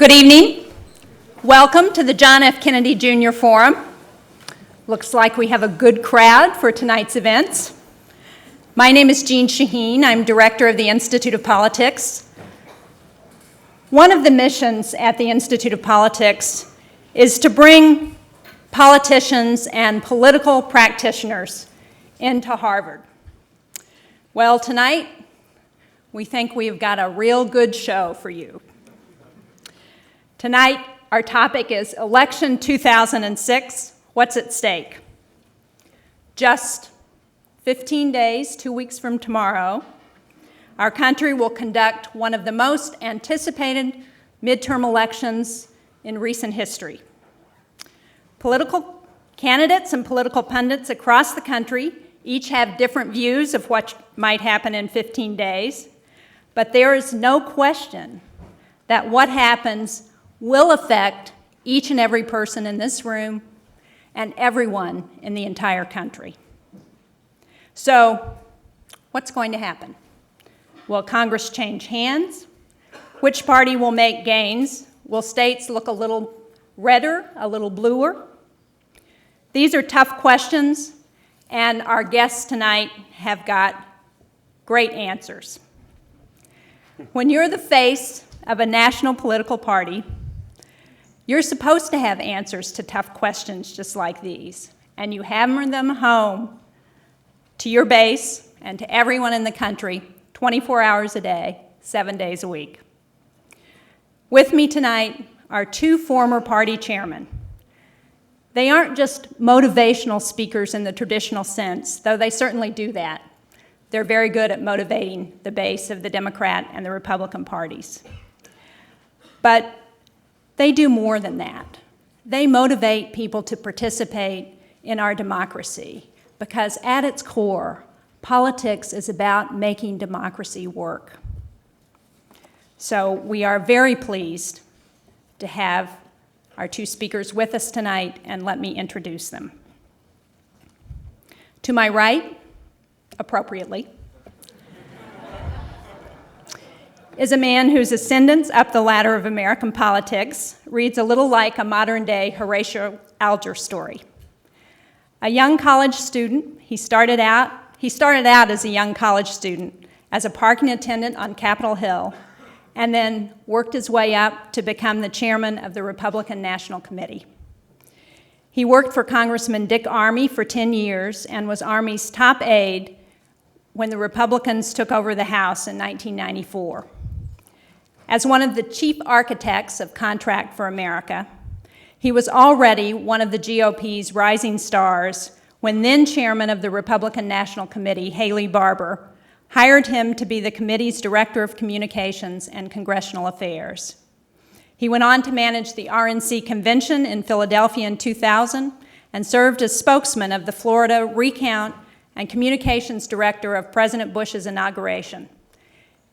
Good evening. Welcome to the John F. Kennedy Jr. Forum. Looks like we have a good crowd for tonight's events. My name is Jeanne Shaheen. I'm director of the Institute of Politics. One of the missions at the Institute of Politics is to bring politicians and political practitioners into Harvard. Well, tonight, we think we've got a real good show for you. Tonight, our topic is Election 2006, What's at Stake? Just 15 days, 2 weeks from tomorrow, our country will conduct one of the most anticipated midterm elections in recent history. Political candidates and political pundits across the country each have different views of what might happen in 15 days, but there is no question that what happens will affect each and every person in this room and everyone in the entire country. So, what's going to happen? Will Congress change hands? Which party will make gains? Will states look a little redder, a little bluer? These are tough questions, and our guests tonight have got great answers. When you're the face of a national political party, you're supposed to have answers to tough questions just like these, and you hammer them home to your base and to everyone in the country 24 hours a day, 7 days a week. With me tonight are two former party chairmen. They aren't just motivational speakers in the traditional sense, though they certainly do that. They're very good at motivating the base of the Democrat and the Republican parties. But they do more than that. They motivate people to participate in our democracy because at its core, politics is about making democracy work. So we are very pleased to have our two speakers with us tonight, and let me introduce them. To my right, appropriately, is a man whose ascendance up the ladder of American politics reads a little like a modern-day Horatio Alger story. A young college student, he started out as a young college student as a parking attendant on Capitol Hill, and then worked his way up to become the chairman of the Republican National Committee. He worked for Congressman Dick Armey for 10 years and was Armey's top aide when the Republicans took over the House in 1994. As one of the chief architects of Contract for America, he was already one of the GOP's rising stars when then chairman of the Republican National Committee, Haley Barbour, hired him to be the committee's director of communications and congressional affairs. He went on to manage the RNC convention in Philadelphia in 2000 and served as spokesman of the Florida Recount and communications director of President Bush's inauguration.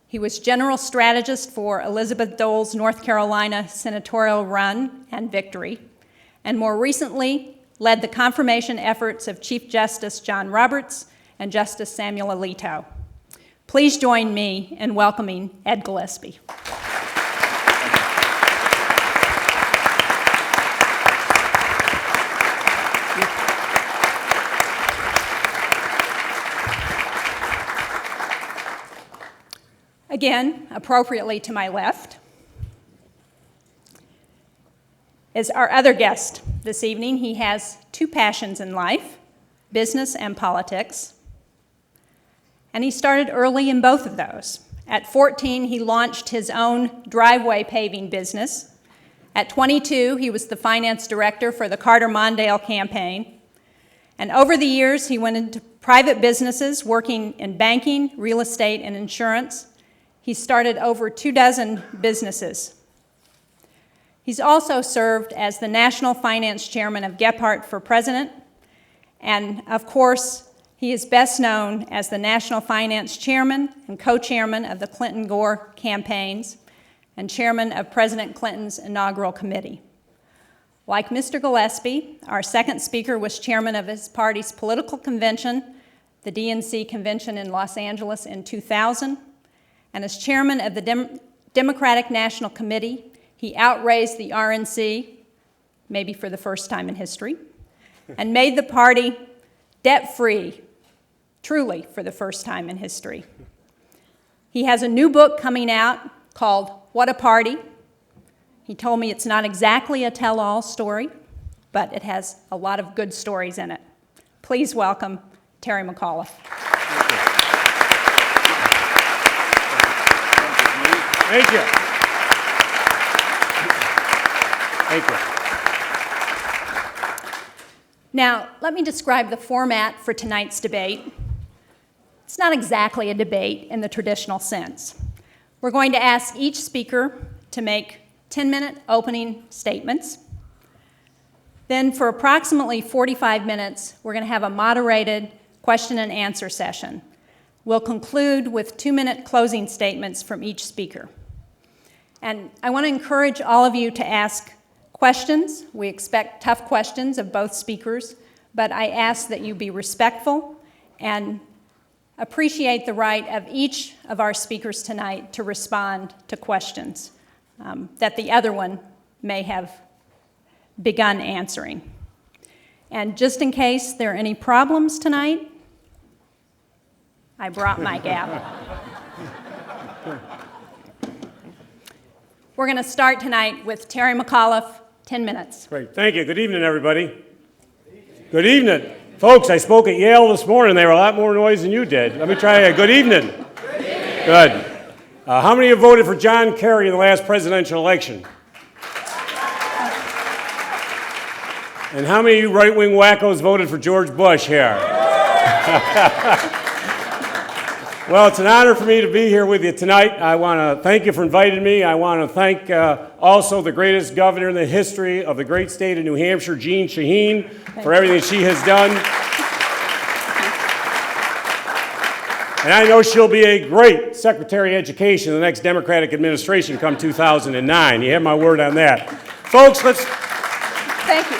He was general strategist for Elizabeth Dole's North Carolina senatorial run and victory, and more recently led the confirmation efforts of Chief Justice John Roberts and Justice Samuel Alito. Please join me in welcoming Ed Gillespie. Again, appropriately to my left, is our other guest this evening. He has two passions in life, business and politics, and he started early in both of those. At 14, he launched his own driveway paving business. At 22, he was the finance director for the Carter Mondale campaign, and over the years, he went into private businesses working in banking, real estate, and insurance. He started over 24 businesses. He's also served as the National Finance Chairman of Gephardt for President, and of course, he is best known as the National Finance Chairman and co-chairman of the Clinton-Gore campaigns and chairman of President Clinton's inaugural committee. Like Mr. Gillespie, our second speaker was chairman of his party's political convention, the DNC convention in Los Angeles in 2000, and as chairman of the Democratic National Committee, He outraised the RNC, maybe for the first time in history, and made the party debt-free, truly for the first time in history. He has a new book coming out called What a Party. He told me it's not exactly a tell-all story, but it has a lot of good stories in it. Please welcome Terry Mcauliffe. Thank you. Thank you. Now, let me describe the format for tonight's debate. It's not exactly a debate in the traditional sense. We're going to ask each speaker to make 10-minute opening statements. Then for approximately 45 minutes, we're going to have a moderated question and answer session. We'll conclude with 2-minute closing statements from each speaker. And I want to encourage all of you to ask questions. We expect tough questions of both speakers, but I ask that you be respectful and appreciate the right of each of our speakers tonight to respond to questions that the other one may have begun answering. And just in case there are any problems tonight, I brought my gavel. We're going to start tonight with Terry Mcauliffe, 10 minutes. Great. Thank you. Good evening, everybody. Good evening. Folks, I spoke at Yale this morning. They were a lot more noise than you did. Let me try it. Good evening. Good evening. Good. How many of you voted for John Kerry in the last presidential election? And how many of you right-wing wackos voted for George Bush here? Well, it's an honor for me to be here with you tonight. I want to thank you for inviting me. I want to thank also the greatest governor in the history of the great state of New Hampshire, Jeanne Shaheen, for everything she has done. And I know she'll be a great Secretary of Education in the next Democratic administration come 2009. You have my word on that. Folks, Thank you.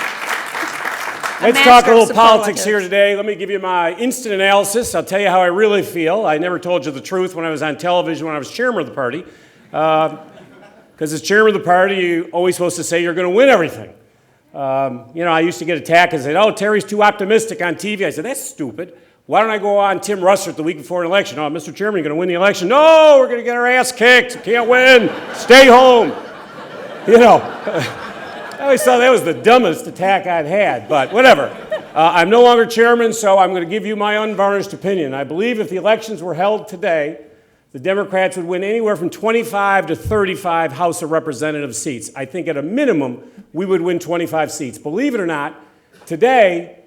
Let's talk a little politics here today. Let me give you my instant analysis. I'll tell you how I really feel. I never told you the truth when I was on television when I was chairman of the party. Because as chairman of the party, you're always supposed to say you're going to win everything. I used to get attacked and say, oh, Terry's too optimistic on TV. I said, that's stupid. Why don't I go on Tim Russert the week before an election? Oh, Mr. Chairman, you're going to win the election. No, we're going to get our ass kicked. You can't win. Stay home. I always thought that was the dumbest attack I'd had, but whatever. I'm no longer chairman, so I'm going to give you my unvarnished opinion. I believe if the elections were held today, the Democrats would win anywhere from 25 to 35 House of Representative seats. I think at a minimum, we would win 25 seats. Believe it or not, today,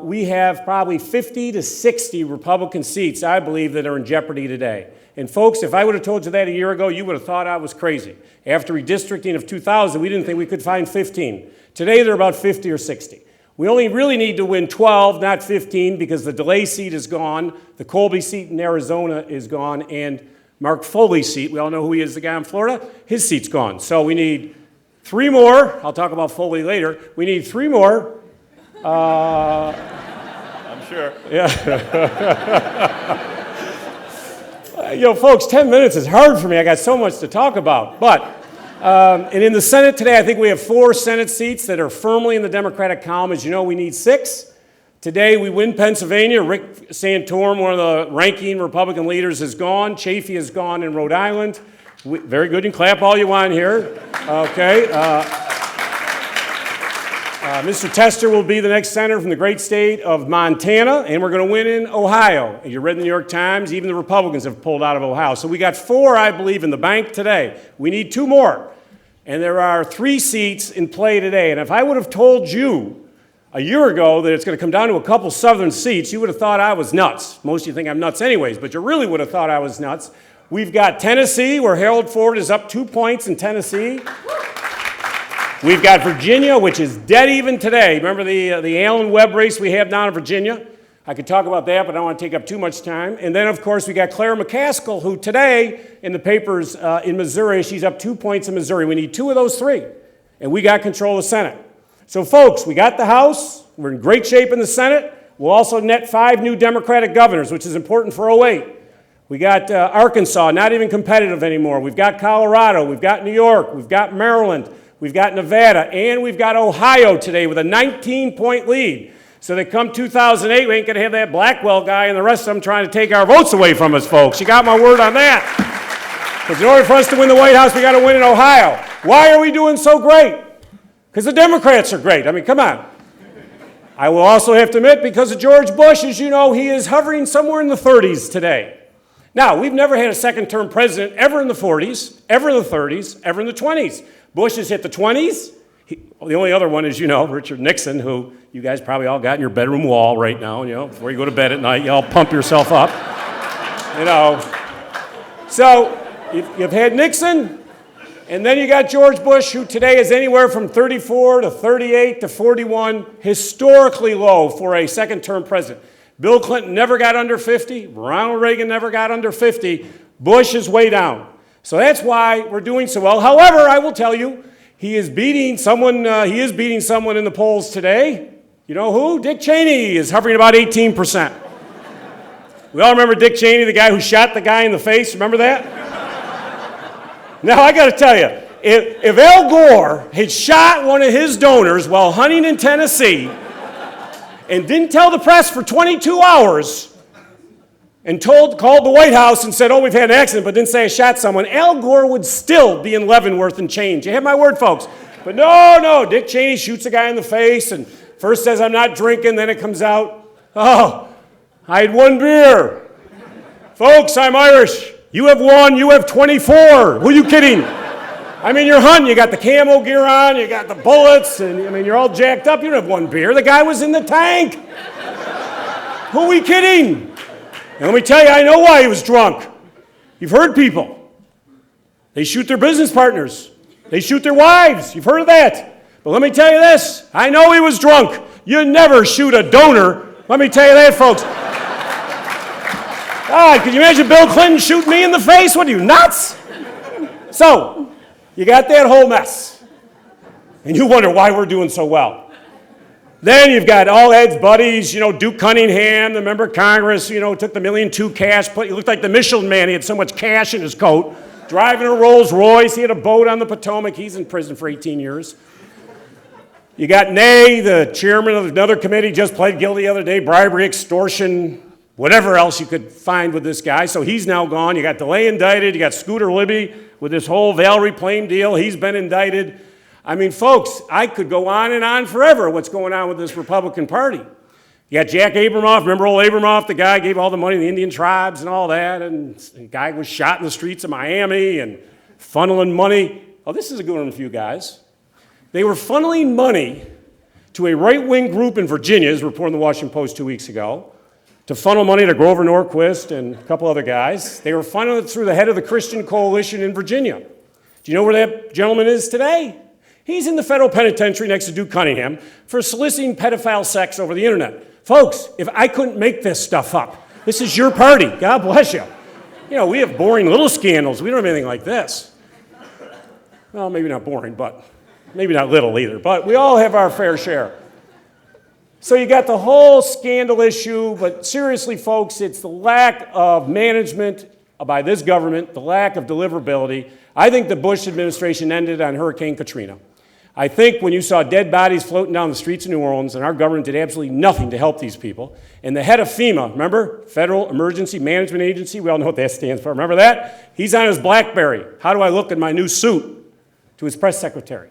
we have probably 50 to 60 Republican seats, I believe, that are in jeopardy today. And folks, if I would have told you that a year ago, you would have thought I was crazy. After redistricting of 2000, we didn't think we could find 15. Today, they're about 50 or 60. We only really need to win 12, not 15, because the DeLay seat is gone, the Colby seat in Arizona is gone, and Mark Foley's seat, we all know who he is, the guy in Florida, his seat's gone. So we need 3 more. I'll talk about Foley later. We need 3 more. I'm sure. Yeah. Folks, 10 minutes is hard for me. I got so much to talk about. But, and in the Senate today, I think we have 4 Senate seats that are firmly in the Democratic column. As you know, we need 6. Today, we win Pennsylvania. Rick Santorum, one of the ranking Republican leaders, is gone. Chafee is gone in Rhode Island. Very good. You can clap all you want here. Okay. Mr. Tester will be the next senator from the great state of Montana, and we're going to win in Ohio. You read in the New York Times, even the Republicans have pulled out of Ohio. So we got 4, I believe, in the bank today. We need 2 more. And there are 3 seats in play today. And if I would have told you a year ago that it's going to come down to a couple southern seats, you would have thought I was nuts. Most of you think I'm nuts anyways, but you really would have thought I was nuts. We've got Tennessee, where Harold Ford is up 2 points in Tennessee. We've got Virginia, which is dead even today. Remember the Allen Webb race we have down in Virginia? I could talk about that, but I don't want to take up too much time. And then, of course, we got Claire McCaskill, who today in the papers in Missouri, she's up 2 points in Missouri. We need 2 of those 3, and we got control of the Senate. So, folks, we got the House. We're in great shape in the Senate. We'll also net 5 new Democratic governors, which is important for 2008. We got Arkansas, not even competitive anymore. We've got Colorado. We've got New York. We've got Maryland. We've got Nevada. And we've got Ohio today with a 19-point lead. So that come 2008, we ain't going to have that Blackwell guy and the rest of them trying to take our votes away from us, folks. You got my word on that. Because in order for us to win the White House, we got to win in Ohio. Why are we doing so great? Because the Democrats are great. I mean, come on. I will also have to admit, because of George Bush, as you know, he is hovering somewhere in the 30s today. Now, we've never had a second-term president ever in the 40s, ever in the 30s, ever in the 20s. Bush has hit the 20s. The only other one is, you know, Richard Nixon, who you guys probably all got in your bedroom wall right now, you know, before you go to bed at night, you all pump yourself up, you know. So you've had Nixon, and then you got George Bush, who today is anywhere from 34 to 38 to 41, historically low for a second-term president. Bill Clinton never got under 50. Ronald Reagan never got under 50. Bush is way down. So that's why we're doing so well. However, I will tell you, he is beating someone in the polls today. You know who? Dick Cheney is hovering about 18%. We all remember Dick Cheney, the guy who shot the guy in the face. Remember that? Now, I got to tell you, if Al Gore had shot one of his donors while hunting in Tennessee and didn't tell the press for 22 hours and called the White House and said, oh, we've had an accident, but didn't say I shot someone, Al Gore would still be in Leavenworth and change. You have my word, folks. But no, Dick Cheney shoots a guy in the face and first says, I'm not drinking, then it comes out, oh, I had one beer. Folks, I'm Irish. You have one, you have 24. Who are you kidding? I mean, you're hunting. You got the camo gear on, you got the bullets, and I mean, you're all jacked up. You don't have one beer. The guy was in the tank. Who are we kidding? And let me tell you, I know why he was drunk. You've heard people. They shoot their business partners. They shoot their wives. You've heard of that. But let me tell you this. I know he was drunk. You never shoot a donor. Let me tell you that, folks. God, could you imagine Bill Clinton shooting me in the face? What are you, nuts? So, you got that whole mess. And you wonder why we're doing so well. Then you've got all Ed's buddies, you know, Duke Cunningham, the member of Congress, you know, took the $1.2 million cash, he looked like the Michelin Man, he had so much cash in his coat, driving a Rolls Royce, he had a boat on the Potomac, he's in prison for 18 years. You got Ney, the chairman of another committee, just pled guilty the other day, bribery, extortion, whatever else you could find with this guy, so he's now gone. You got DeLay indicted, you got Scooter Libby with this whole Valerie Plame deal, he's been indicted. I mean, folks, I could go on and on forever what's going on with this Republican Party. You got Jack Abramoff, remember old Abramoff, the guy gave all the money to the Indian tribes and all that, and the guy was shot in the streets of Miami and funneling money. Oh, this is a good one for you guys. They were funneling money to a right-wing group in Virginia, as reported in the Washington Post 2 weeks ago, to funnel money to Grover Norquist and a couple other guys. They were funneling it through the head of the Christian Coalition in Virginia. Do you know where that gentleman is today? He's in the federal penitentiary next to Duke Cunningham for soliciting pedophile sex over the internet. Folks, if I couldn't make this stuff up, this is your party. God bless you. You know, we have boring little scandals. We don't have anything like this. Well, maybe not boring, but maybe not little either. But we all have our fair share. So you got the whole scandal issue, but seriously, folks, it's the lack of management by this government, the lack of deliverability. I think the Bush administration ended on Hurricane Katrina. I think when you saw dead bodies floating down the streets of New Orleans and our government did absolutely nothing to help these people, and the head of FEMA, remember, Federal Emergency Management Agency, we all know what that stands for, remember that? He's on his BlackBerry. How do I look in my new suit? To his press secretary.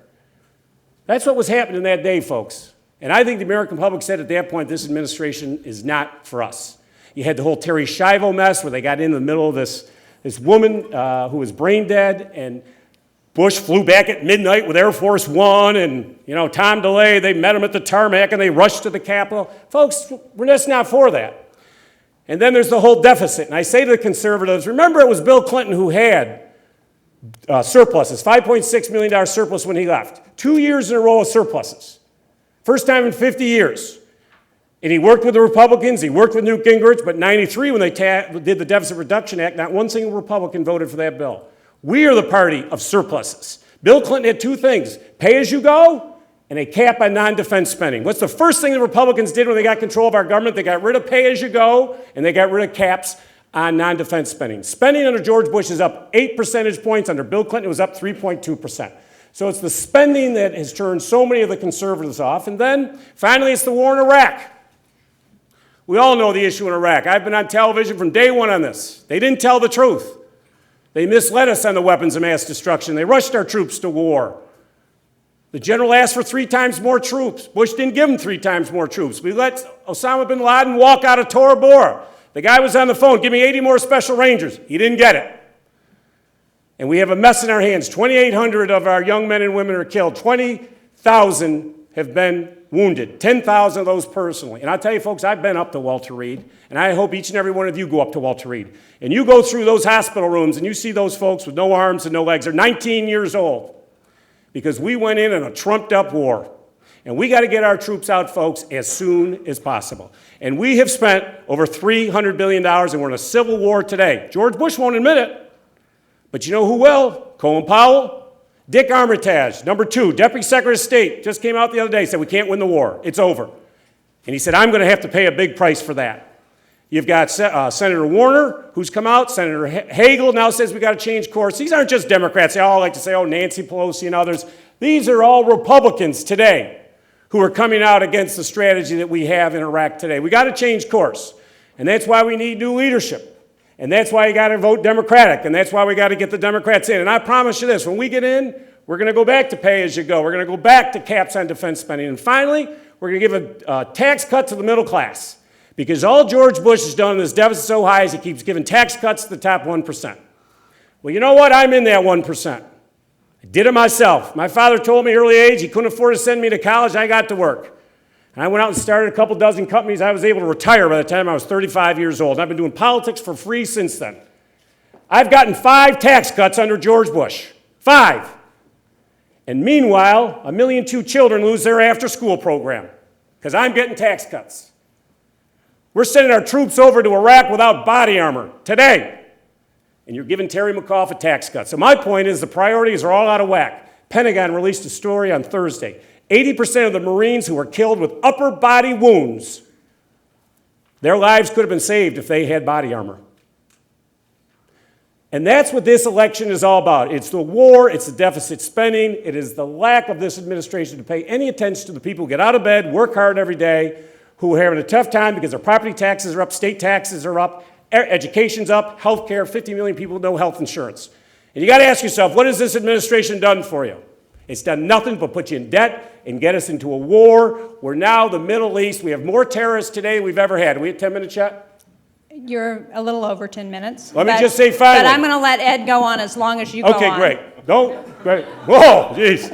That's what was happening that day, folks. And I think the American public said at that point, this administration is not for us. You had the whole Terry Schiavo mess where they got in the middle of this woman who was brain dead, and Bush flew back at midnight with Air Force One, and, you know, Tom DeLay, they met him at the tarmac, and they rushed to the Capitol. Folks, we're just not for that. And then there's the whole deficit. And I say to the conservatives, remember it was Bill Clinton who had surpluses, $5.6 million surplus when he left. 2 years in a row of surpluses. First time in 50 years. And he worked with the Republicans, he worked with Newt Gingrich, but in 93 when they did the Deficit Reduction Act, not one single Republican voted for that bill. We are the party of surpluses. Bill Clinton had two things, pay as you go and a cap on non-defense spending. What's the first thing the Republicans did when they got control of our government? They got rid of pay as you go and they got rid of caps on non-defense spending. Spending under George Bush is up 8 percentage points. Under Bill Clinton, it was up 3.2%. So it's the spending that has turned so many of the conservatives off. And then, finally, it's the war in Iraq. We all know the issue in Iraq. I've been on television from day one on this. They didn't tell the truth. They misled us on the weapons of mass destruction. They rushed our troops to war. The general asked for 3 times more troops. Bush didn't give him 3 times more troops. We let Osama bin Laden walk out of Tora Bora. The guy was on the phone, give me 80 more special rangers. He didn't get it. And we have a mess in our hands. 2,800 of our young men and women are killed. 20,000 have been wounded. 10,000 of those personally. And I tell you, folks, I've been up to Walter Reed, and I hope each and every one of you go up to Walter Reed. And you go through those hospital rooms, and you see those folks with no arms and no legs. They're 19 years old because we went in a trumped-up war. And we got to get our troops out, folks, as soon as possible. And we have spent over $300 billion, and we're in a civil war today. George Bush won't admit it, but you know who will? Colin Powell. Dick Armitage, number 2, Deputy Secretary of State, just came out the other day, said we can't win the war. It's over. And he said, I'm going to have to pay a big price for that. You've got Senator Warner, who's come out. Senator Hagel now says we got to change course. These aren't just Democrats. They all like to say, oh, Nancy Pelosi and others. These are all Republicans today who are coming out against the strategy that we have in Iraq today. We got to change course. And that's why we need new leadership. And that's why you got to vote Democratic, and that's why we got to get the Democrats in. And I promise you this, when we get in, we're going to go back to pay as you go. We're going to go back to caps on defense spending. And finally, we're going to give a tax cut to the middle class. Because all George Bush has done in this deficit so high is he keeps giving tax cuts to the top 1%. Well, you know what? I'm in that 1%. I did it myself. My father told me early age he couldn't afford to send me to college. I got to work. And I went out and started a couple dozen companies. I was able to retire by the time I was 35 years old. And I've been doing politics for free since then. I've gotten 5 tax cuts under George Bush. 5. And meanwhile, 1.2 million children lose their after-school program because I'm getting tax cuts. We're sending our troops over to Iraq without body armor today. And you're giving Terry Mcauliffe a tax cut. So my point is the priorities are all out of whack. Pentagon released a story on Thursday. 80% of the Marines who were killed with upper body wounds, their lives could have been saved if they had body armor. And that's what this election is all about. It's the war, it's the deficit spending, it is the lack of this administration to pay any attention to the people who get out of bed, work hard every day, who are having a tough time because their property taxes are up, state taxes are up, education's up, health care, 50 million people with no health insurance. And you got to ask yourself, what has this administration done for you? It's done nothing but put you in debt and get us into a war where now the Middle East, we have more terrorists today than we've ever had. Are we at 10 minutes yet? You're a little over 10 minutes. Let me just say finally. But I'm going to let Ed go on as long as you go on. Okay, great. Great. Whoa, jeez.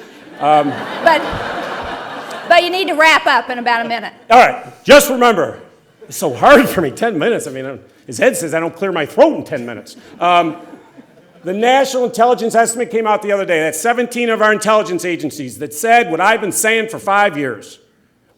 But you need to wrap up in about a minute. All right, just remember, it's so hard for me, 10 minutes. I mean, as Ed says, I don't clear my throat in 10 minutes. The National Intelligence Estimate came out the other day. That's 17 of our intelligence agencies that said what I've been saying for 5 years.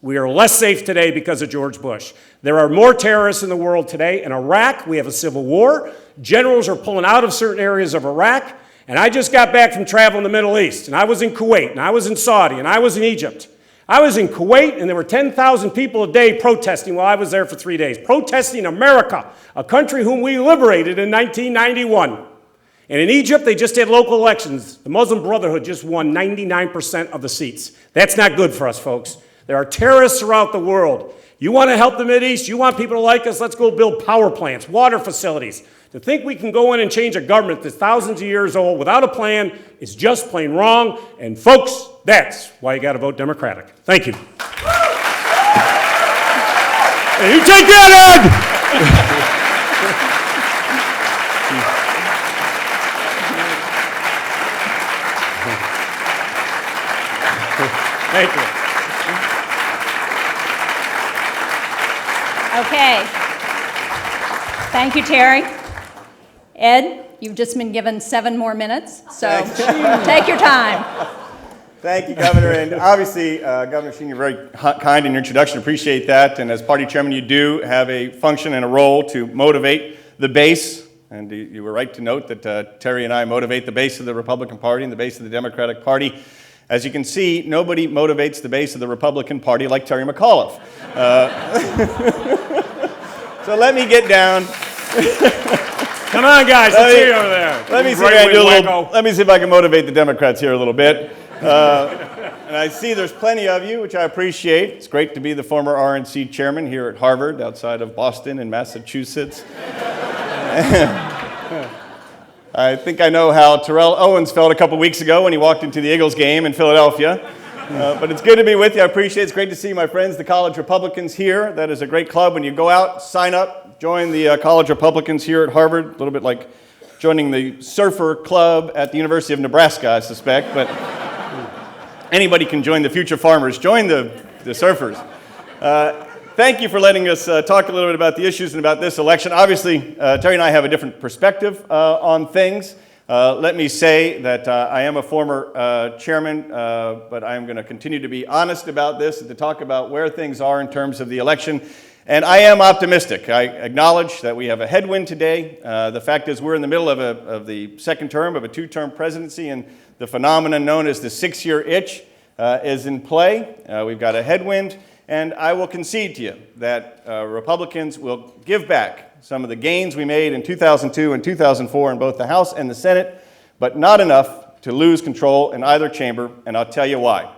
We are less safe today because of George Bush. There are more terrorists in the world today. In Iraq, we have a civil war. Generals are pulling out of certain areas of Iraq. And I just got back from travel in the Middle East. And I was in Kuwait, and I was in Saudi, and I was in Egypt. I was in Kuwait, and there were 10,000 people a day protesting while I was there for 3 days. Protesting America, a country whom we liberated in 1991. And in Egypt, they just had local elections. The Muslim Brotherhood just won 99% of the seats. That's not good for us, folks. There are terrorists throughout the world. You want to help the Mideast? You want people to like us? Let's go build power plants, water facilities. To think we can go in and change a government that's thousands of years old without a plan is just plain wrong. And folks, that's why you got to vote Democratic. Thank you. And you take that, Ed! Thank you. Okay. Thank you, Terry. Ed, you've just been given 7 more minutes, so take your time. Thank you, Governor. And obviously, Governor Shaheen, you're very kind in your introduction. Appreciate that. And as party chairman, you do have a function and a role to motivate the base. And you were right to note that Terry and I motivate the base of the Republican Party and the base of the Democratic Party. As you can see, nobody motivates the base of the Republican Party like Terry Mcauliffe. So let me get down Come on, guys, let's see you over there. Let me see if I can motivate the Democrats here a little bit. And I see there's plenty of you, which I appreciate. It's great to be the former RNC chairman here at Harvard, outside of Boston in Massachusetts. I think I know how Terrell Owens felt a couple weeks ago when he walked into the Eagles game in Philadelphia. But it's good to be with you. I appreciate it. It's great to see my friends, the College Republicans here. That is a great club. When you go out, sign up, join the College Republicans here at Harvard. A little bit like joining the surfer club at the University of Nebraska, I suspect. But anybody can join the future farmers. Join the surfers. Thank you for letting us talk a little bit about the issues and about this election. Obviously, Terry and I have a different perspective on things. Let me say that I am a former chairman, but I am going to continue to be honest about this and to talk about where things are in terms of the election. And I am optimistic. I acknowledge that we have a headwind today. The fact is we're in the middle of the second term of a two-term presidency, and the phenomenon known as the six-year itch is in play. We've got a headwind. And I will concede to you that Republicans will give back some of the gains we made in 2002 and 2004 in both the House and the Senate, but not enough to lose control in either chamber, and I'll tell you why.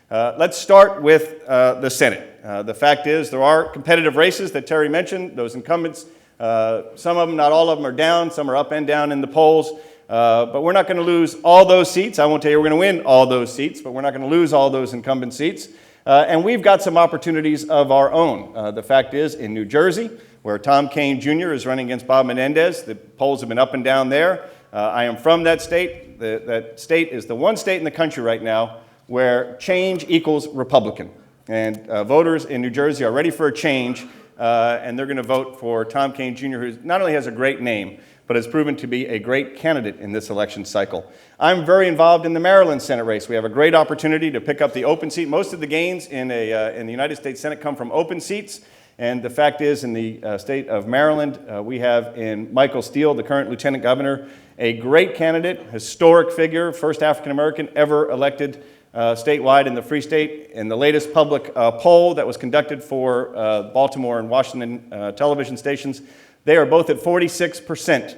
Let's start with the Senate. The fact is there are competitive races that Terry mentioned, those incumbents. Some of them, not all of them, are down. Some are up and down in the polls. But we're not going to lose all those seats. I won't tell you we're going to win all those seats, but we're not going to lose all those incumbent seats. And we've got some opportunities of our own. The fact is, in New Jersey, where Tom Kean Jr. is running against Bob Menendez, the polls have been up and down there. I am from that state. That state is the one state in the country right now where change equals Republican. And voters in New Jersey are ready for a change, and they're going to vote for Tom Kean Jr., who not only has a great name, but has proven to be a great candidate in this election cycle. I'm very involved in the Maryland Senate race. We have a great opportunity to pick up the open seat. Most of the gains in the United States Senate come from open seats, and the fact is, in the state of Maryland, we have in Michael Steele, the current lieutenant governor, a great candidate, historic figure, first African-American ever elected statewide in the Free State. In the latest public poll that was conducted for Baltimore and Washington television stations, they are both at 46%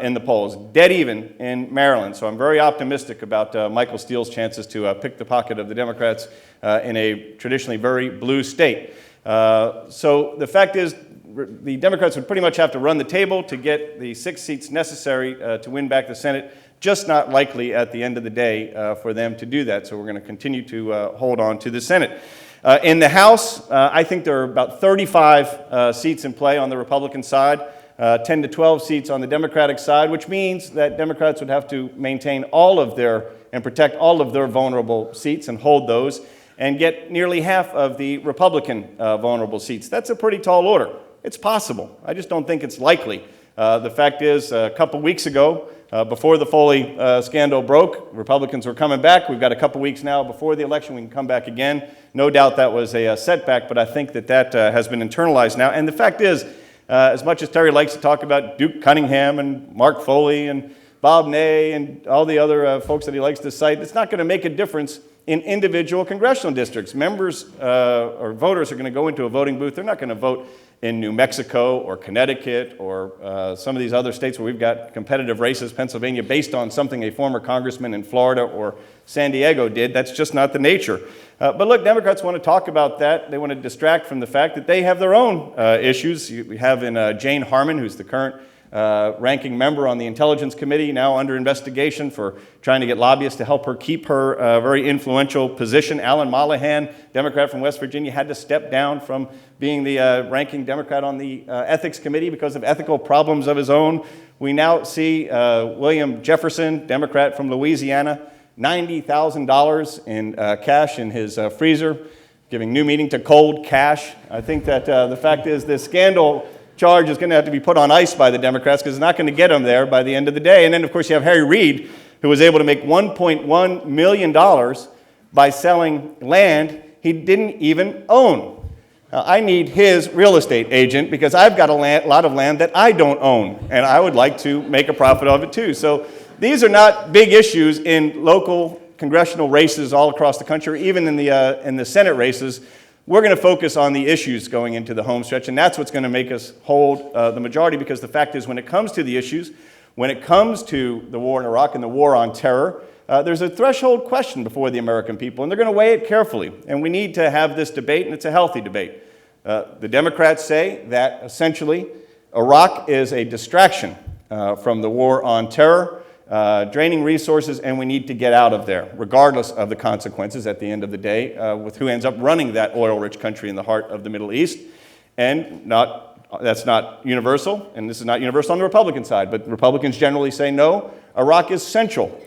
in the polls, dead even in Maryland. So I'm very optimistic about Michael Steele's chances to pick the pocket of the Democrats in a traditionally very blue state. So the fact is, the Democrats would pretty much have to run the table to get the 6 seats necessary to win back the Senate. Just not likely at the end of the day for them to do that. So we're going to continue to hold on to the Senate. In the House, I think there are about 35 seats in play on the Republican side, 10 to 12 seats on the Democratic side, which means that Democrats would have to maintain all of their and protect all of their vulnerable seats and hold those and get nearly half of the Republican vulnerable seats. That's a pretty tall order. It's possible. I just don't think it's likely. The fact is, a couple weeks ago, before the Foley scandal broke, Republicans were coming back. We've got a couple weeks now before the election. We can come back again. No doubt that was a setback, but I think that has been internalized now. And the fact is, as much as Terry likes to talk about Duke Cunningham and Mark Foley and Bob Ney and all the other folks that he likes to cite, it's not going to make a difference in individual congressional districts. Members or voters are going to go into a voting booth. They're not going to vote in New Mexico or Connecticut or some of these other states where we've got competitive races, Pennsylvania, based on something a former congressman in Florida or San Diego did. That's just not the nature. But look, Democrats want to talk about that. They want to distract from the fact that they have their own issues. We have in Jane Harman, who's the current ranking member on the Intelligence Committee, now under investigation for trying to get lobbyists to help her keep her very influential position. Alan Mollahan, Democrat from West Virginia, had to step down from being the ranking Democrat on the Ethics Committee because of ethical problems of his own. We now see William Jefferson, Democrat from Louisiana, $90,000 in cash in his freezer, giving new meaning to cold cash. I think that the fact is this scandal charge is going to have to be put on ice by the Democrats because it's not going to get them there by the end of the day. And then, of course, you have Harry Reid, who was able to make $1.1 million by selling land he didn't even own. Now, I need his real estate agent because I've got a lot of land that I don't own, and I would like to make a profit of it too. So these are not big issues in local congressional races all across the country, or even in the Senate races. We're going to focus on the issues going into the home stretch, and that's what's going to make us hold the majority, because the fact is, when it comes to the issues, when it comes to the war in Iraq and the war on terror, there's a threshold question before the American people, and they're going to weigh it carefully. And we need to have this debate, and it's a healthy debate. The Democrats say that essentially Iraq is a distraction from the war on terror, draining resources, and we need to get out of there, regardless of the consequences at the end of the day, with who ends up running that oil-rich country in the heart of the Middle East. And that's not universal, and this is not universal on the Republican side, but Republicans generally say no, Iraq is central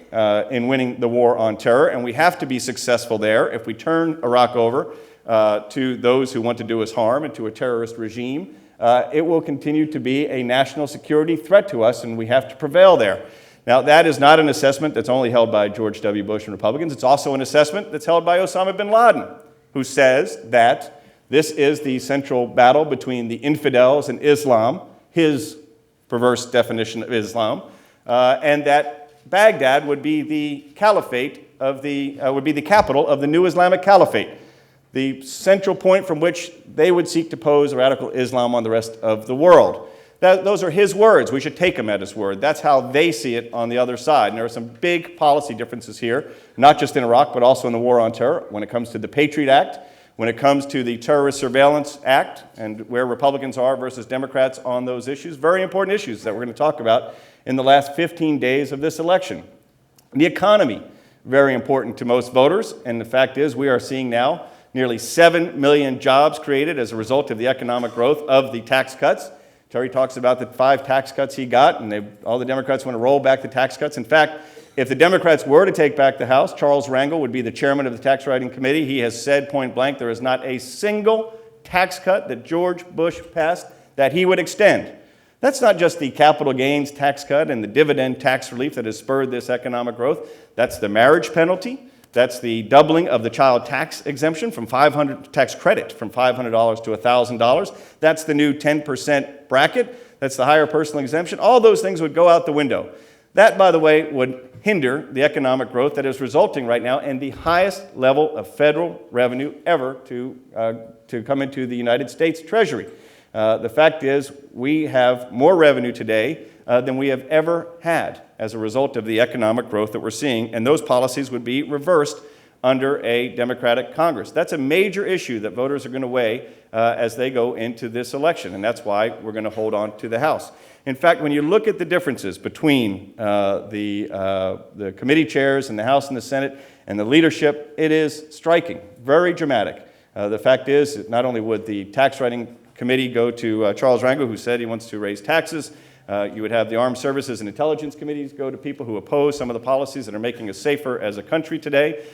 in winning the war on terror, and we have to be successful there. If we turn Iraq over to those who want to do us harm and to a terrorist regime, it will continue to be a national security threat to us, and we have to prevail there. Now, that is not an assessment that's only held by George W. Bush and Republicans. It's also an assessment that's held by Osama bin Laden, who says that this is the central battle between the infidels and Islam, his perverse definition of Islam, and that Baghdad would be the caliphate of would be the capital of the new Islamic caliphate, the central point from which they would seek to pose radical Islam on the rest of the world. Those are his words. We should take him at his word. That's how they see it on the other side. And there are some big policy differences here, not just in Iraq, but also in the war on terror, when it comes to the Patriot Act, when it comes to the Terrorist Surveillance Act, and where Republicans are versus Democrats on those issues. Very important issues that we're going to talk about in the last 15 days of this election. The economy, very important to most voters. And the fact is, we are seeing now nearly 7 million jobs created as a result of the economic growth of the tax cuts. Terry talks about the 5 tax cuts he got, and all the Democrats want to roll back the tax cuts. In fact, if the Democrats were to take back the House, Charles Rangel would be the chairman of the Tax Writing Committee. He has said point blank there is not a single tax cut that George Bush passed that he would extend. That's not just the capital gains tax cut and the dividend tax relief that has spurred this economic growth. That's the marriage penalty. That's the doubling of the child tax exemption from tax credit from $500 to $1,000. That's the new 10% bracket. That's the higher personal exemption. All those things would go out the window. That, by the way, would hinder the economic growth that is resulting right now in the highest level of federal revenue ever to come into the United States Treasury. The fact is, we have more revenue today than we have ever had as a result of the economic growth that we're seeing, and those policies would be reversed under a Democratic Congress. That's a major issue that voters are going to weigh as they go into this election, and that's why we're going to hold on to the House. In fact, when you look at the differences between the committee chairs in the House and the Senate and the leadership, it is striking, very dramatic. The fact is, not only would the Tax Writing Committee go to Charles Rangel, who said he wants to raise taxes, you would have the Armed Services and Intelligence Committees go to people who oppose some of the policies that are making us safer as a country today.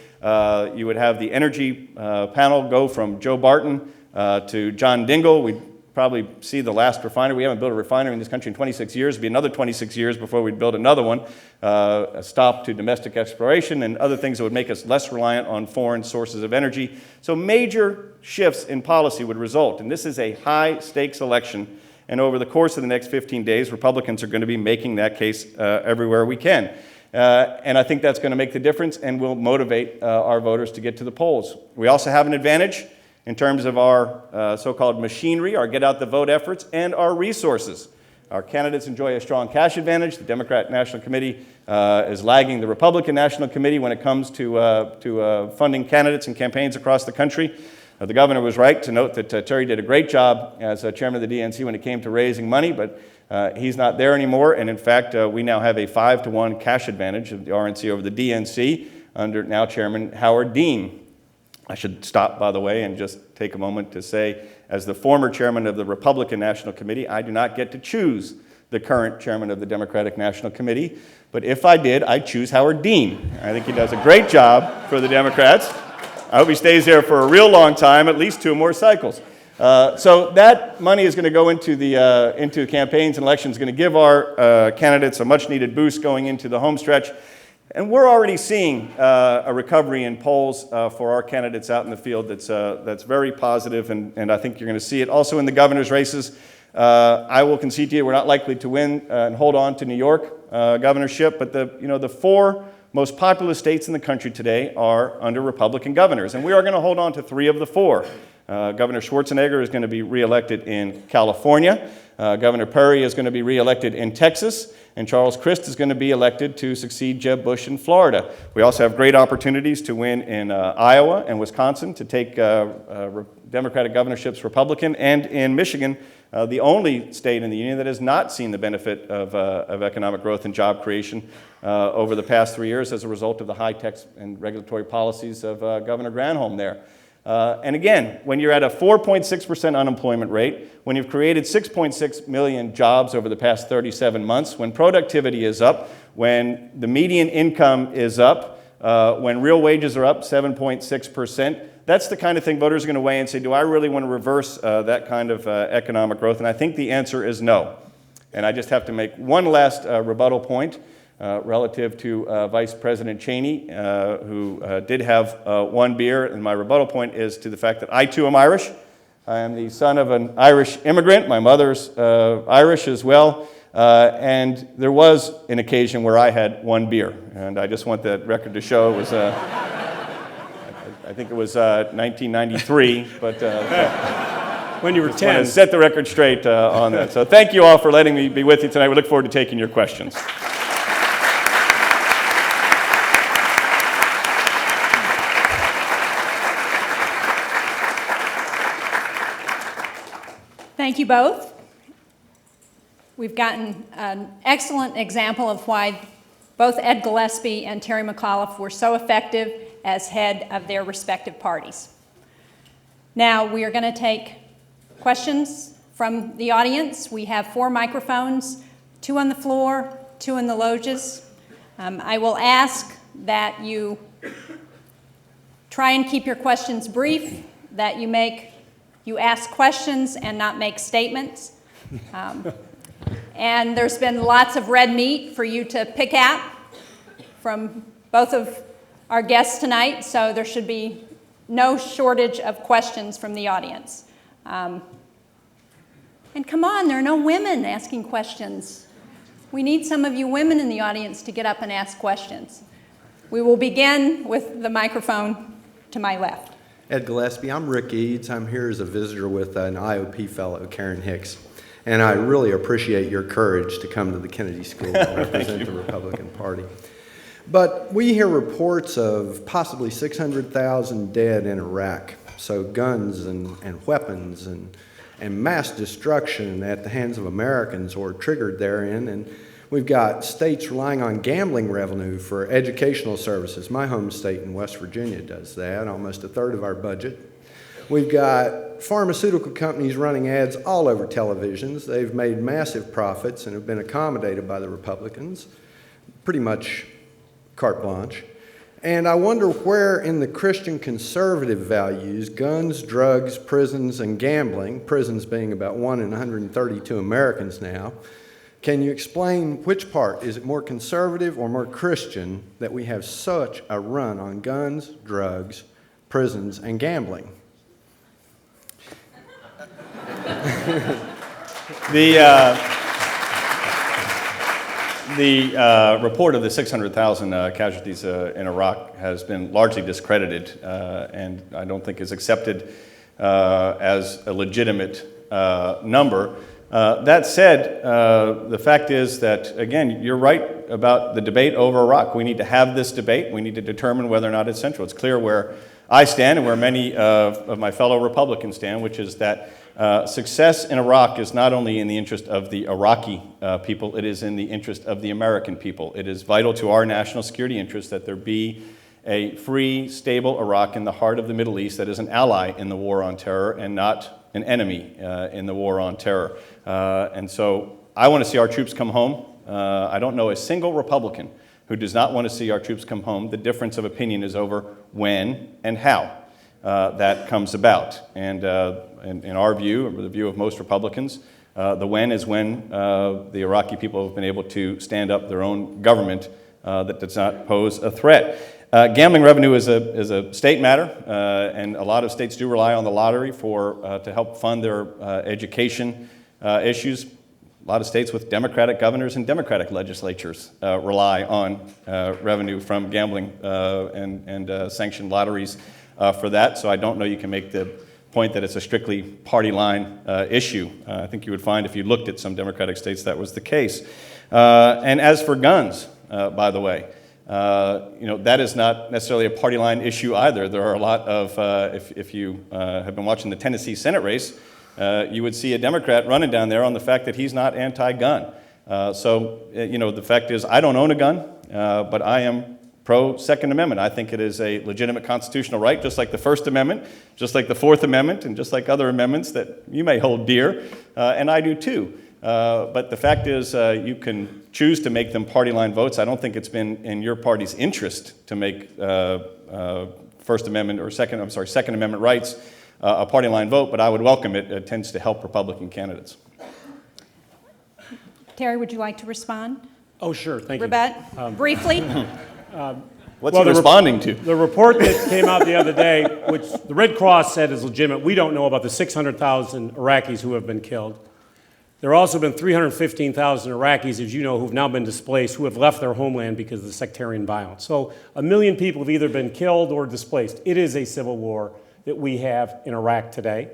You would have the Energy panel go from Joe Barton to John Dingell. We'd probably see the last refinery. We haven't built a refinery in this country in 26 years. It'd be another 26 years before we'd build another one. A stop to domestic exploration and other things that would make us less reliant on foreign sources of energy. So major shifts in policy would result. And this is a high-stakes election. And over the course of the next 15 days, Republicans are going to be making that case everywhere we can. And I think that's going to make the difference and will motivate our voters to get to the polls. We also have an advantage in terms of our so-called machinery, our get-out-the-vote efforts, and our resources. Our candidates enjoy a strong cash advantage. The Democrat National Committee is lagging the Republican National Committee when it comes to funding candidates and campaigns across the country. The governor was right to note that Terry did a great job as chairman of the DNC when it came to raising money, but he's not there anymore. And in fact, we now have a 5-to-1 cash advantage of the RNC over the DNC under now Chairman Howard Dean. I should stop, by the way, and just take a moment to say, as the former chairman of the Republican National Committee, I do not get to choose the current chairman of the Democratic National Committee. But if I did, I'd choose Howard Dean. I think he does a great job for the Democrats. I hope he stays there for a real long time, at least 2 more cycles. So that money is going to go into campaigns and elections, going to give our candidates a much-needed boost going into the home stretch. And we're already seeing a recovery in polls for our candidates out in the field that's very positive, and I think you're going to see it also in the governor's races. I will concede to you we're not likely to win and hold on to New York governorship, but the 4 most populous states in the country today are under Republican governors, and we are going to hold on to 3 of the 4. Governor Schwarzenegger is going to be reelected in California. Governor Perry is going to be reelected in Texas. And Charles Crist is going to be elected to succeed Jeb Bush in Florida. We also have great opportunities to win in Iowa and Wisconsin, to take Democratic governorships Republican, and in Michigan, the only state in the union that has not seen the benefit of economic growth and job creation over the past 3 years as a result of the high-tech and regulatory policies of Governor Granholm there. And again, when you're at a 4.6% unemployment rate, when you've created 6.6 million jobs over the past 37 months, when productivity is up, when the median income is up, when real wages are up 7.6%, that's the kind of thing voters are going to weigh and say, do I really want to reverse that kind of economic growth? And I think the answer is no. And I just have to make one last rebuttal point. Relative to Vice President Cheney, who did have one beer. And my rebuttal point is to the fact that I, too, am Irish. I am the son of an Irish immigrant. My mother's Irish as well. And there was an occasion where I had one beer. And I just want that record to show it was, I think it was 1993. But when you were 10. Want to set the record straight on that. So thank you all for letting me be with you tonight. We look forward to taking your questions. Thank you both. We've gotten an excellent example of why both Ed Gillespie and Terry Mcauliffe were so effective as head of their respective parties. Now we are going to take questions from the audience. We have 4 microphones, 2 on the floor, 2 in the loges. I will ask that you try and keep your questions brief, that you ask questions and not make statements. And there's been lots of red meat for you to pick at from both of our guests tonight, so there should be no shortage of questions from the audience. And come on, there are no women asking questions. We need some of you women in the audience to get up and ask questions. We will begin with the microphone to my left. Ed Gillespie, I'm Rick Eads. I'm here as a visitor with an IOP fellow, Karen Hicks. And I really appreciate your courage to come to the Kennedy School and represent the Republican Party. But we hear reports of possibly 600,000 dead in Iraq. So guns and weapons and mass destruction at the hands of Americans were triggered therein. And we've got states relying on gambling revenue for educational services. My home state in West Virginia does that, almost a third of our budget. We've got pharmaceutical companies running ads all over televisions. They've made massive profits and have been accommodated by the Republicans, pretty much carte blanche. And I wonder where in the Christian conservative values, guns, drugs, prisons, and gambling, prisons being about 1 in 132 Americans now, can you explain which part? Is it more conservative or more Christian that we have such a run on guns, drugs, prisons, and gambling? The report of the 600,000 casualties in Iraq has been largely discredited and I don't think is accepted as a legitimate number. That said, the fact is that, again, you're right about the debate over Iraq. We need to have this debate. We need to determine whether or not it's central. It's clear where I stand and where many of my fellow Republicans stand, which is that success in Iraq is not only in the interest of the Iraqi people, it is in the interest of the American people. It is vital to our national security interest that there be a free, stable Iraq in the heart of the Middle East that is an ally in the war on terror and not an enemy in the war on terror. And so I want to see our troops come home. I don't know a single Republican who does not want to see our troops come home. The difference of opinion is over when and how that comes about. And in our view, or the view of most Republicans, the when is when the Iraqi people have been able to stand up their own government that does not pose a threat. Gambling revenue is a state matter, and a lot of states do rely on the lottery to help fund their education issues. A lot of states with Democratic governors and Democratic legislatures rely on revenue from gambling and sanctioned lotteries for that. So I don't know you can make the point that it's a strictly party line issue. I think you would find if you looked at some Democratic states that was the case. And as for guns, by the way, that is not necessarily a party line issue either. There are a lot of, if you have been watching the Tennessee Senate race, you would see a Democrat running down there on the fact that he's not anti-gun. The fact is, I don't own a gun, but I am pro-Second Amendment. I think it is a legitimate constitutional right, just like the First Amendment, just like the Fourth Amendment, and just like other amendments that you may hold dear, and I do too. But the fact is, you can choose to make them party line votes. I don't think it's been in your party's interest to make First Amendment or Second Amendment rights a party line vote, but I would welcome it. It tends to help Republican candidates. Terry, would you like to respond? Oh, sure, thank you. Rebut, briefly. What's he responding to? The report that came out the other day, which the Red Cross said is legitimate, we don't know about the 600,000 Iraqis who have been killed. There have also been 315,000 Iraqis, as you know, who have now been displaced, who have left their homeland because of the sectarian violence. So 1 million people have either been killed or displaced. It is a civil war that we have in Iraq today.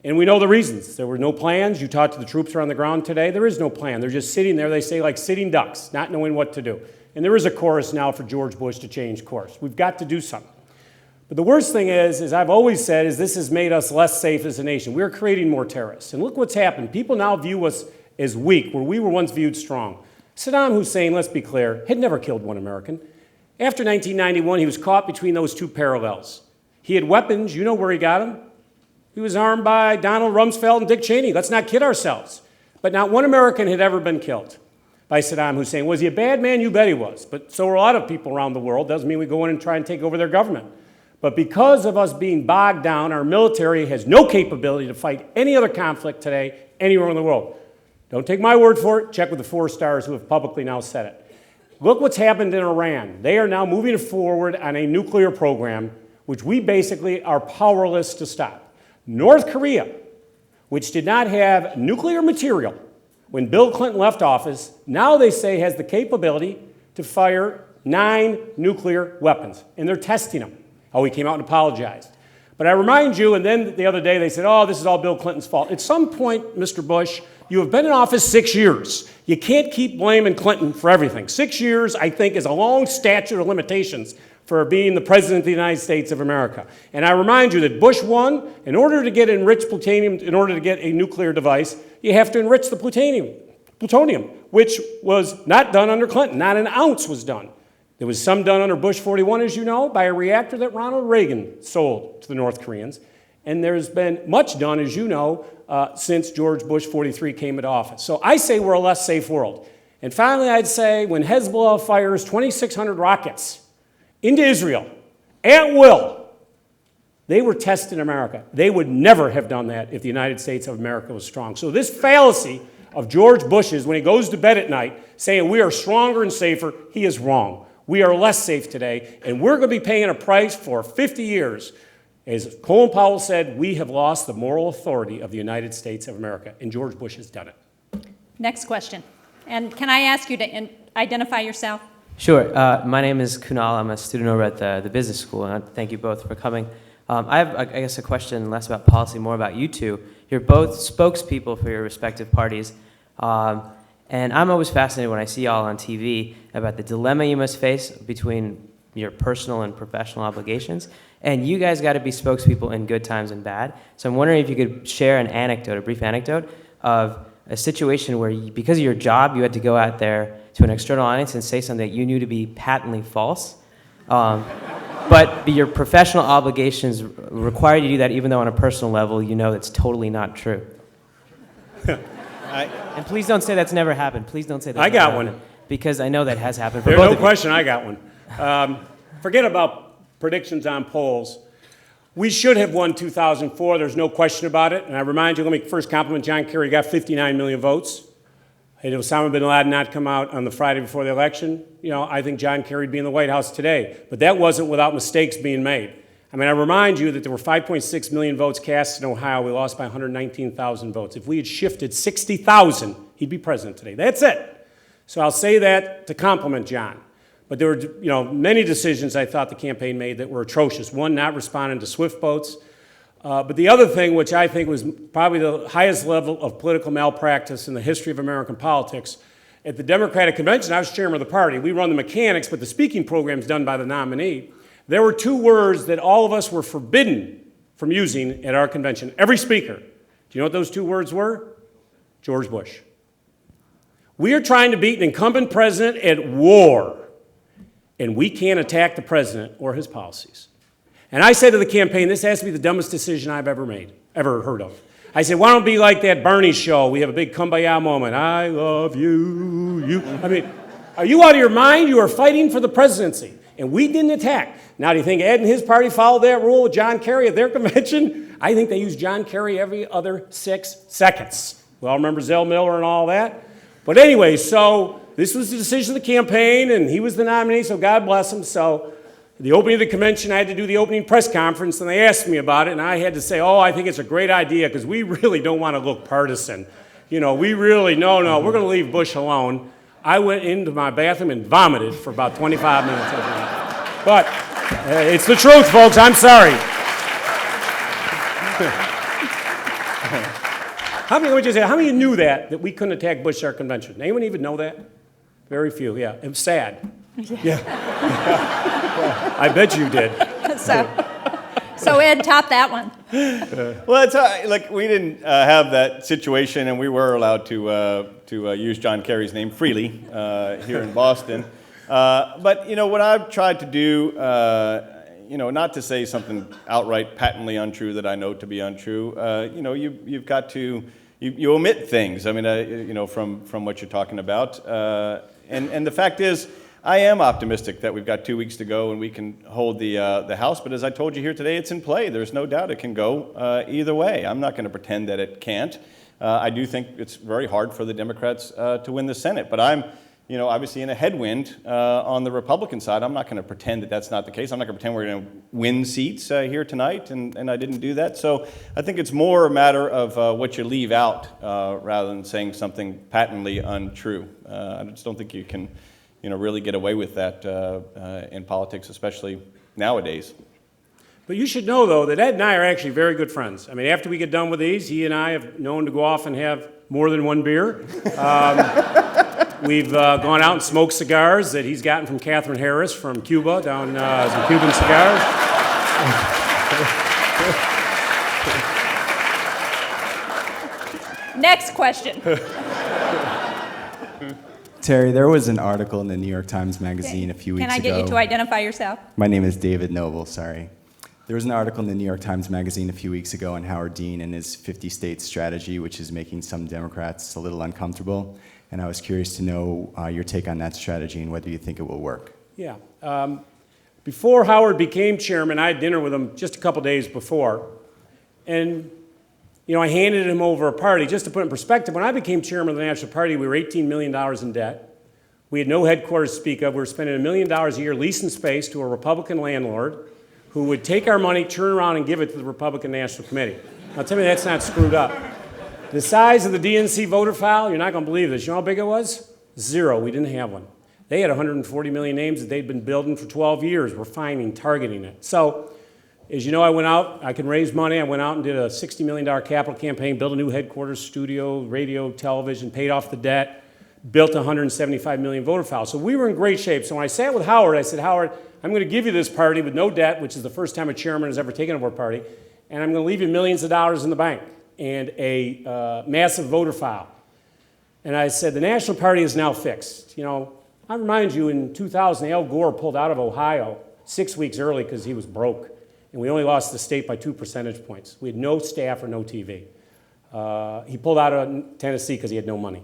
And we know the reasons. There were no plans. You talked to the troops who are on the ground today. There is no plan. They're just sitting there, they say, like sitting ducks, not knowing what to do. And there is a chorus now for George Bush to change course. We've got to do something. But the worst thing is, as I've always said, is this has made us less safe as a nation. We're creating more terrorists. And look what's happened. People now view us as weak, where we were once viewed strong. Saddam Hussein, let's be clear, had never killed one American. After 1991, he was caught between those two parallels. He had weapons. You know where he got them. He was armed by Donald Rumsfeld and Dick Cheney. Let's not kid ourselves. But not one American had ever been killed by Saddam Hussein. Was he a bad man? You bet he was. But so are a lot of people around the world. Doesn't mean we go in and try and take over their government. But because of us being bogged down, our military has no capability to fight any other conflict today anywhere in the world. Don't take my word for it. Check with the 4 stars who have publicly now said it. Look what's happened in Iran. They are now moving forward on a nuclear program, which we basically are powerless to stop. North Korea, which did not have nuclear material when Bill Clinton left office, now they say has the capability to fire 9 nuclear weapons, and they're testing them. Oh, he came out and apologized. But I remind you, and then the other day they said, oh, this is all Bill Clinton's fault. At some point, Mr. Bush, you have been in office 6 years. You can't keep blaming Clinton for everything. 6 years, I think, is a long statute of limitations for being the President of the United States of America. And I remind you that Bush won. In order to get enriched plutonium, in order to get a nuclear device, you have to enrich the plutonium, which was not done under Clinton. Not an ounce was done. There was some done under Bush 41, as you know, by a reactor that Ronald Reagan sold to the North Koreans. And there's been much done, as you know, since George Bush 43 came into office. So I say we're a less safe world. And finally, I'd say when Hezbollah fires 2,600 rockets into Israel at will, they were testing America. They would never have done that if the United States of America was strong. So this fallacy of George Bush's, when he goes to bed at night, saying we are stronger and safer, he is wrong. We are less safe today, and we're going to be paying a price for 50 years. As Colin Powell said, we have lost the moral authority of the United States of America, and George Bush has done it. Next question. And can I ask you to identify yourself? Sure. My name is Kunal. I'm a student over at the business school, and thank you both for coming. I have, I guess, a question less about policy, more about you two. You're both spokespeople for your respective parties, and I'm always fascinated when I see y'all on TV about the dilemma you must face between your personal and professional obligations, and you guys got to be spokespeople in good times and bad. So I'm wondering if you could share an anecdote, a brief anecdote, of a situation where, because of your job, you had to go out there to an external audience and say something that you knew to be patently false, but your professional obligations require you to do that, even though on a personal level you know it's totally not true. And please don't say that's never happened. Please don't say that. I got one. Because I know that has happened for There's both no of you. question I got one. Forget about predictions on polls. We should have won 2004. There's no question about it. And I remind you, let me first compliment John Kerry. He got 59 million votes. Had Osama bin Laden not come out on the Friday before the election, I think John Kerry would be in the White House today. But that wasn't without mistakes being made. I mean, I remind you that there were 5.6 million votes cast in Ohio. We lost by 119,000 votes. If we had shifted 60,000, he'd be president today. That's it. So I'll say that to compliment John. But there were, many decisions I thought the campaign made that were atrocious. One, not responding to SWIFT votes. But the other thing, which I think was probably the highest level of political malpractice in the history of American politics, at the Democratic Convention, I was chairman of the party. We run the mechanics, but the speaking program is done by the nominee. There were two words that all of us were forbidden from using at our convention. Every speaker. Do you know what those two words were? George Bush. We are trying to beat an incumbent president at war, and we can't attack the president or his policies. And I said to the campaign, this has to be the dumbest decision I've ever heard of. I said, why don't it be like that Bernie show? We have a big kumbaya moment. I love you. I mean, are you out of your mind? You are fighting for the presidency. And we didn't attack. Now, do you think Ed and his party followed that rule with John Kerry at their convention? I think they used John Kerry every other 6 seconds. We all remember Zell Miller and all that. But anyway, so this was the decision of the campaign, and he was the nominee, so God bless him. So the opening of the convention, I had to do the opening press conference, and they asked me about it, and I had to say, oh, I think it's a great idea, because we really don't want to look partisan. You know, we really, no, we're going to leave Bush alone. I went into my bathroom and vomited for about 25 minutes. But it's the truth, folks. I'm sorry. How many of you knew that we couldn't attack Bush at our convention? Anyone even know that? Very few, yeah. It was sad. Yeah. I bet you did. So Ed, top that one. Well, it's like we didn't have that situation, and we were allowed to use John Kerry's name freely here in Boston. But you know what I've tried to do, not to say something outright patently untrue that I know to be untrue. You've got to you omit things. I mean, from what you're talking about, and the fact is, I am optimistic that we've got 2 weeks to go and we can hold the House, but as I told you here today, it's in play. There's no doubt it can go either way. I'm not going to pretend that it can't. I do think it's very hard for the Democrats to win the Senate, but I'm obviously in a headwind on the Republican side. I'm not going to pretend that that's not the case. I'm not going to pretend we're going to win seats here tonight, and I didn't do that. So I think it's more a matter of what you leave out rather than saying something patently untrue. I just don't think you can really get away with that in politics, especially nowadays. But you should know, though, that Ed and I are actually very good friends. I mean, after we get done with these, he and I have known to go off and have more than one beer. We've gone out and smoked cigars that he's gotten from Catherine Harris from Cuba, down some Cuban cigars. Next question. Terry, there was an article in the New York Times Magazine a few weeks ago. Can I get you to identify yourself? My name is David Noble, sorry. There was an article in the New York Times Magazine a few weeks ago on Howard Dean and his 50-state strategy, which is making some Democrats a little uncomfortable. And I was curious to know your take on that strategy and whether you think it will work. Yeah. Before Howard became chairman, I had dinner with him just a couple days before. And I handed him over a party. Just to put it in perspective, when I became chairman of the National Party, we were $18 million in debt. We had no headquarters to speak of. We were spending $1 million a year leasing space to a Republican landlord who would take our money, turn around, and give it to the Republican National Committee. Now, tell me that's not screwed up. The size of the DNC voter file, you're not going to believe this. You know how big it was? 0. We didn't have one. They had 140 million names that they'd been building for 12 years. We're finding, targeting it. So, as you know, I went out, I can raise money. I went out and did a $60 million capital campaign, built a new headquarters, studio, radio, television, paid off the debt, built a 175 million voter file. So we were in great shape. So when I sat with Howard, I said, Howard, I'm going to give you this party with no debt, which is the first time a chairman has ever taken over a party, and I'm going to leave you millions of dollars in the bank and a massive voter file. And I said, the National Party is now fixed. I remind you, in 2000, Al Gore pulled out of Ohio 6 weeks early because he was broke. And we only lost the state by 2 percentage points. We had no staff or no TV. He pulled out of Tennessee because he had no money.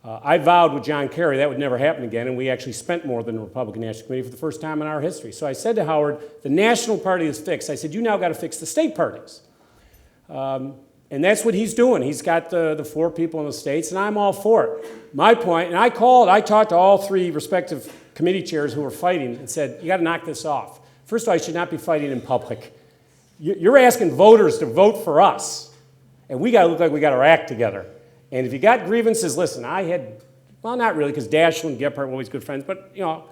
I vowed with John Kerry that would never happen again, and we actually spent more than the Republican National Committee for the first time in our history. So I said to Howard, the National Party is fixed. I said, you now got to fix the state parties. And that's what he's doing. He's got the 4 people in the states, and I'm all for it. My point, and I talked to all 3 respective committee chairs who were fighting and said, you got to knock this off. First of all, you should not be fighting in public. You're asking voters to vote for us, and we got to look like we got our act together. And if you got grievances, listen, not really, because Daschle and Gephardt were always good friends, but, I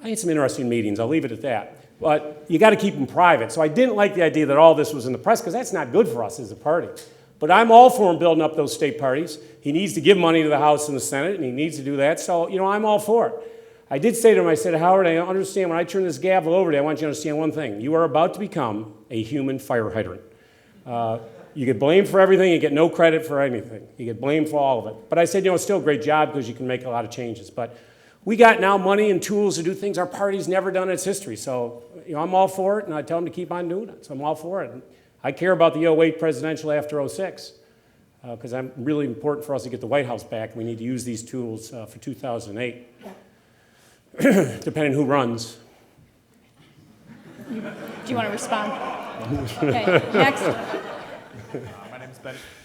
had some interesting meetings. I'll leave it at that. But you got to keep them private. So I didn't like the idea that all this was in the press, because that's not good for us as a party. But I'm all for him building up those state parties. He needs to give money to the House and the Senate, and he needs to do that. So, I'm all for it. I did say to him, I said, Howard, I understand when I turn this gavel over to you, I want you to understand one thing. You are about to become a human fire hydrant. You get blamed for everything, you get no credit for anything. You get blamed for all of it. But I said, it's still a great job because you can make a lot of changes. But we got now money and tools to do things our party's never done in its history. So, I'm all for it, and I tell them to keep on doing it. So I'm all for it. And I care about the 08 presidential after 06, because I'm really important for us to get the White House back. We need to use these tools for 2008, depending who runs. Do you want to respond? Okay, next.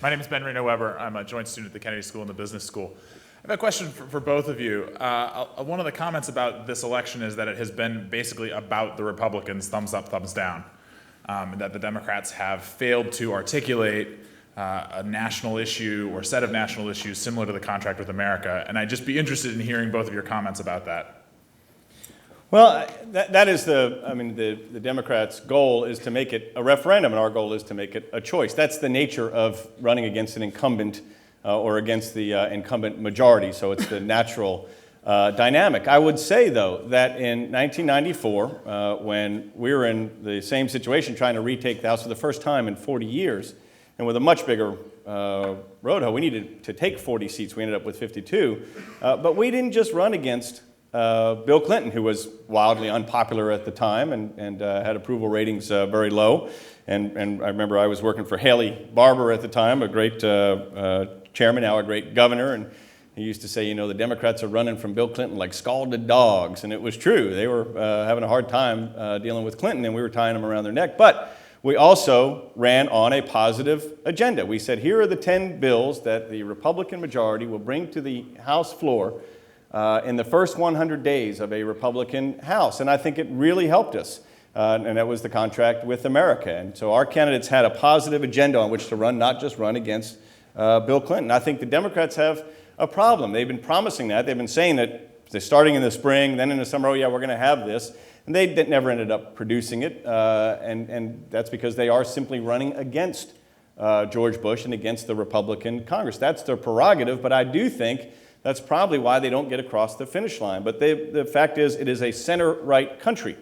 My name is Ben Reno Weber. I'm a joint student at the Kennedy School and the Business School. I have a question for both of you. One of the comments about this election is that it has been basically about the Republicans, thumbs up, thumbs down, that the Democrats have failed to articulate a national issue or set of national issues similar to the contract with America. And I'd just be interested in hearing both of your comments about that. Well, that is the Democrats' goal is to make it a referendum, and our goal is to make it a choice. That's the nature of running against an incumbent or against the incumbent majority, so it's the natural dynamic. I would say, though, that in 1994, when we were in the same situation trying to retake the House for the first time in 40 years, and with a much bigger road, we needed to take 40 seats. We ended up with 52. But we didn't just run against Bill Clinton, who was wildly unpopular at the time and had approval ratings very low. And I remember I was working for Haley Barbour at the time, a great chairman, now a great governor. And he used to say, the Democrats are running from Bill Clinton like scalded dogs. And it was true. They were having a hard time dealing with Clinton, and we were tying them around their neck. But we also ran on a positive agenda. We said, here are the 10 bills that the Republican majority will bring to the House floor in the first 100 days of a Republican House. And I think it really helped us. And that was the contract with America. And so our candidates had a positive agenda on which to run, not just run against Bill Clinton. I think the Democrats have a problem. They've been promising that. They've been saying that they're starting in the spring, then in the summer, we're going to have this. And they never ended up producing it. And that's because they are simply running against George Bush and against the Republican Congress. That's their prerogative, but I do think that's probably why they don't get across the finish line. But the fact is, it is a center-right country.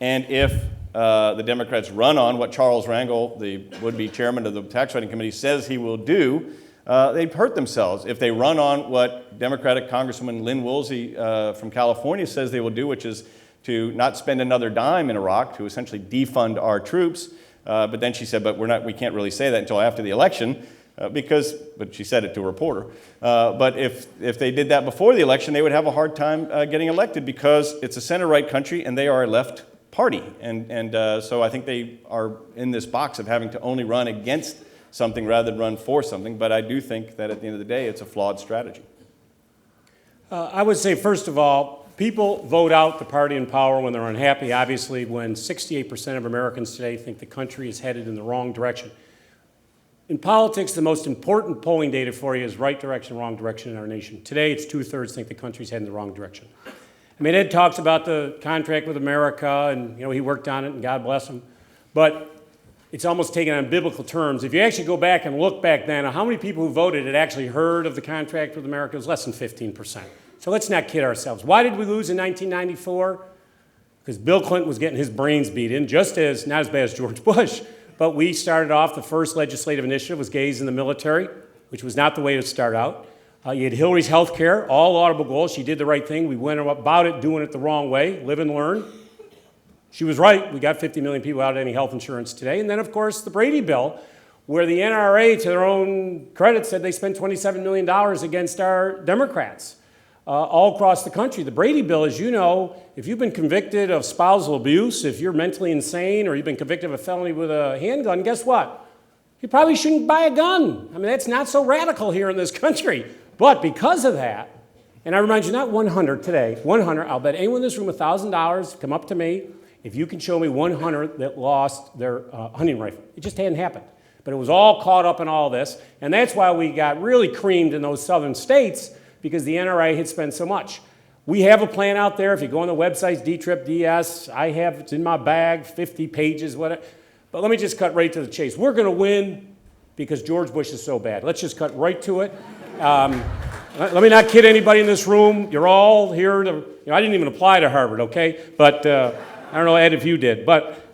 And if the Democrats run on what Charles Rangel, the would-be chairman of the Tax Writing Committee, says he will do, they'd hurt themselves. If they run on what Democratic Congresswoman Lynn Woolsey from California says they will do, which is to not spend another dime in Iraq, to essentially defund our troops. But then she said, we can't really say that until after the election, but she said it to a reporter. But if they did that before the election, they would have a hard time getting elected because it's a center-right country and they are a left party. And so I think they are in this box of having to only run against something rather than run for something. But I do think that at the end of the day, it's a flawed strategy. I would say, first of all, people vote out the party in power when they're unhappy, obviously, when 68% of Americans today think the country is headed in the wrong direction. In politics, the most important polling data for you is right direction, wrong direction in our nation. Today, it's 2/3 think the country's heading in the wrong direction. Ed talks about the contract with America, and he worked on it, and God bless him. But it's almost taken on biblical terms. If you actually go back and look back then, how many people who voted had actually heard of the contract with America? It was less than 15%. So let's not kid ourselves. Why did we lose in 1994? Because Bill Clinton was getting his brains beat in, not as bad as George Bush, but we started off, the first legislative initiative was gays in the military, which was not the way to start out. You had Hillary's health care, all laudable goals. She did the right thing. We went about it doing it the wrong way, live and learn. She was right. We got 50 million people out of any health insurance today. And then, of course, the Brady Bill, where the NRA, to their own credit, said they spent $27 million against our Democrats all across the country. The Brady Bill, as you know, if you've been convicted of spousal abuse, if you're mentally insane, or you've been convicted of a felony with a handgun, guess what? You probably shouldn't buy a gun. That's not so radical here in this country. But because of that, and I remind you, not 100 today, 100, I'll bet anyone in this room $1,000, come up to me, if you can show me 100 that lost their hunting rifle. It just hadn't happened. But it was all caught up in all this, and that's why we got really creamed in those southern states, because the NRA had spent so much. We have a plan out there. If you go on the website, D-Trip-DS, it's in my bag, 50 pages, whatever. But let me just cut right to the chase. We're going to win because George Bush is so bad. Let's just cut right to it. Let me not kid anybody in this room. You're all here to, I didn't even apply to Harvard, okay? But I don't know, Ed, if you did. But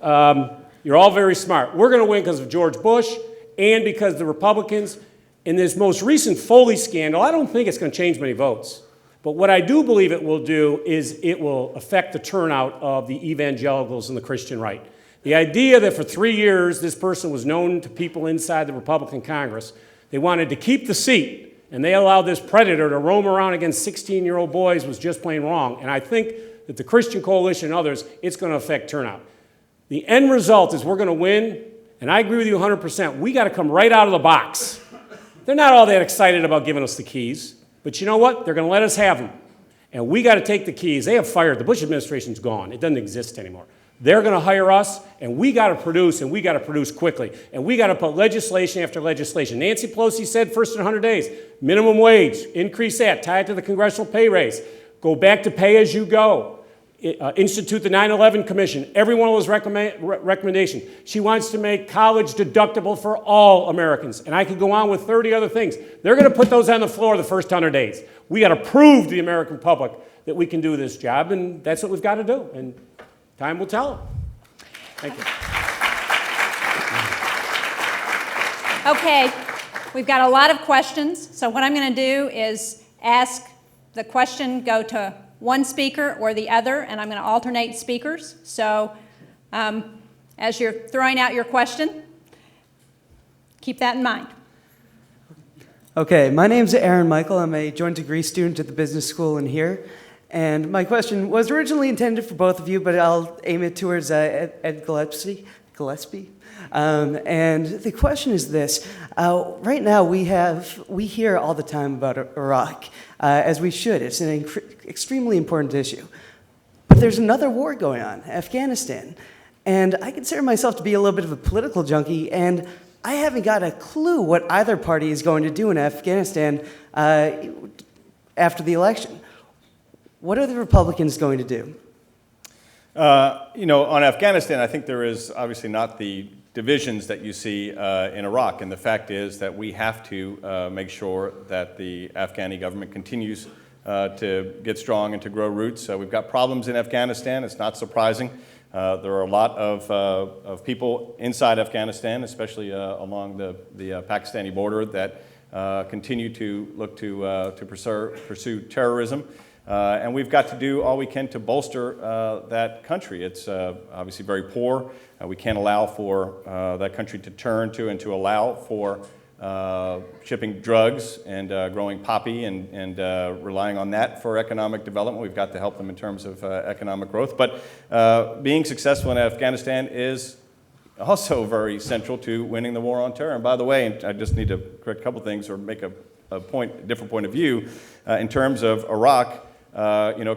you're all very smart. We're going to win because of George Bush and because the Republicans, in this most recent Foley scandal, I don't think it's going to change many votes. But what I do believe it will do is it will affect the turnout of the evangelicals and the Christian right. The idea that for 3 years this person was known to people inside the Republican Congress, they wanted to keep the seat, and they allowed this predator to roam around against 16-year-old boys was just plain wrong. And I think that the Christian Coalition and others, it's going to affect turnout. The end result is we're going to win, and I agree with you 100%. We got to come right out of the box. They're not all that excited about giving us the keys. But you know what? They're going to let us have them. And we got to take the keys. They have fired. The Bush administration's gone. It doesn't exist anymore. They're going to hire us, and we got to produce, and we got to produce quickly. And we got to put legislation after legislation. Nancy Pelosi said first in 100 days, minimum wage, increase that, tie it to the congressional pay raise, go back to pay as you go, institute the 9/11 Commission, every one of those recommendations. She wants to make college deductible for all Americans. And I could go on with 30 other things. They're going to put those on the floor the first 100 days. We got to prove to the American public that we can do this job, and that's what we've got to do. And time will tell. Thank you. Okay, we've got a lot of questions. So what I'm going to do is ask the question, go to one speaker or the other, and I'm going to alternate speakers. So as you're throwing out your question, keep that in mind. Okay, my name's Aaron Michael. I'm a joint degree student at the business school in here. And my question was originally intended for both of you, but I'll aim it towards Ed Gillespie. And the question is this. Right now we hear all the time about Iraq, as we should. It's an extremely important issue. But there's another war going on, Afghanistan. And I consider myself to be a little bit of a political junkie, and I haven't got a clue what either party is going to do in Afghanistan after the election. What are the Republicans going to do? On Afghanistan, I think there is obviously not the divisions that you see in Iraq. And the fact is that we have to make sure that the Afghani government continues to get strong and to grow roots. We've got problems in Afghanistan. It's not surprising. There are a lot of people inside Afghanistan, especially along the Pakistani border, that continue to look to pursue terrorism. And we've got to do all we can to bolster that country. It's obviously very poor. We can't allow for that country to turn to and to allow for shipping drugs and growing poppy and relying on that for economic development. We've got to help them in terms of economic growth. But being successful in Afghanistan is also very central to winning the war on terror. And by the way, and I just need to correct a couple things or make a different point of view in terms of Iraq.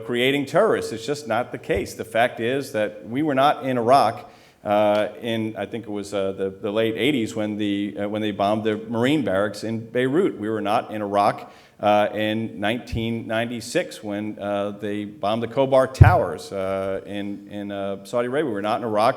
Creating terrorists. It's just not the case. The fact is that we were not in Iraq in, I think it was the late 80s when they bombed the Marine barracks in Beirut. We were not in Iraq in 1996 when they bombed the Khobar Towers in Saudi Arabia. We were not in Iraq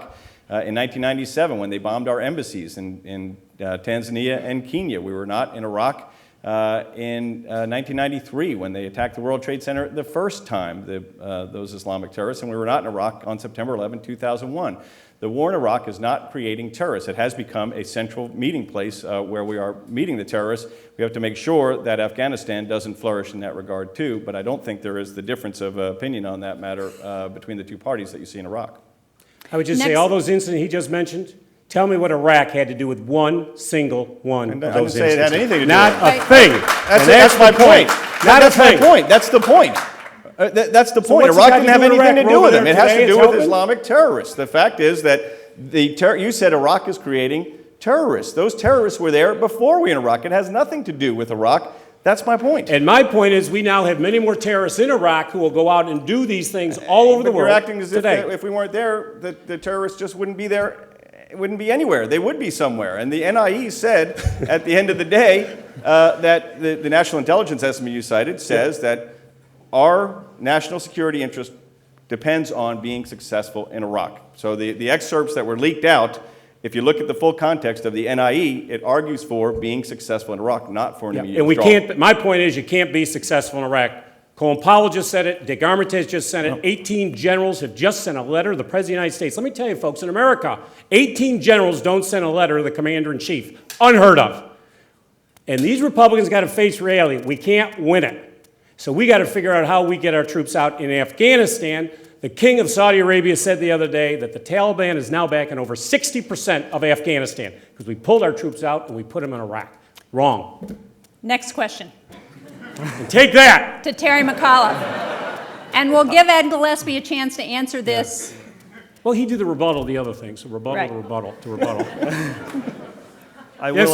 in 1997 when they bombed our embassies in Tanzania and Kenya. We were not in Iraq in 1993 when they attacked the World Trade Center the first time, those Islamic terrorists, and we were not in Iraq on September 11, 2001. The war in Iraq is not creating terrorists. It has become a central meeting place where we are meeting the terrorists. We have to make sure that Afghanistan doesn't flourish in that regard too, but I don't think there is the difference of opinion on that matter between the two parties that you see in Iraq. I would just say all those incidents he just mentioned, tell me what Iraq had to do with one single one of those incidents. I didn't say it had anything to do with it. Not a thing. That's my point. That's my point. That's the point. That's the point. Iraq didn't have anything to do with them. It has to do with Islamic terrorists. The fact is that you said Iraq is creating terrorists. Those terrorists were there before we were in Iraq. It has nothing to do with Iraq. That's my point. And my point is we now have many more terrorists in Iraq who will go out and do these things all over the world. You're acting as if we weren't there, the terrorists just wouldn't be there. It wouldn't be anywhere. They would be somewhere. And the NIE said, at the end of the day, that the National Intelligence Estimate you cited says that our national security interest depends on being successful in Iraq. So the excerpts that were leaked out, if you look at the full context of the NIE, it argues for being successful in Iraq, not for an immediate And we withdrawal. can't, my point is you can't be successful in Iraq. Colin Powell just said it, Dick Armitage just said it, 18 generals have just sent a letter to the President of the United States. Let me tell you folks, in America, 18 generals don't send a letter to the Commander-in-Chief. Unheard of. And these Republicans got to face reality. We can't win it. So we got to figure out how we get our troops out in Afghanistan. The king of Saudi Arabia said the other day that the Taliban is now back in over 60% of Afghanistan because we pulled our troops out and we put them in Iraq. Wrong. Next question. And take that. To Terry Mcauliffe. And we'll give Ed Gillespie a chance to answer this. Well, he did the rebuttal, the other thing, so rebuttal Right. to rebuttal to rebuttal. I Yes,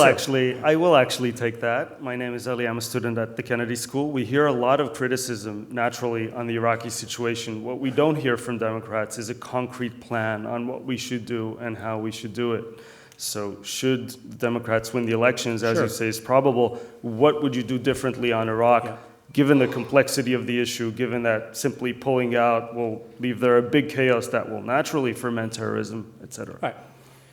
will actually take that. My name is Ali. I'm a student at the Kennedy School. We hear a lot of criticism, naturally, on the Iraqi situation. What we don't hear from Democrats is a concrete plan on what we should do and how we should do it. So should Democrats win the elections, as Sure. you say is probable, what would you do differently on Iraq, given the complexity of the issue, given that simply pulling out will leave there a big chaos that will naturally ferment terrorism, et cetera? Right.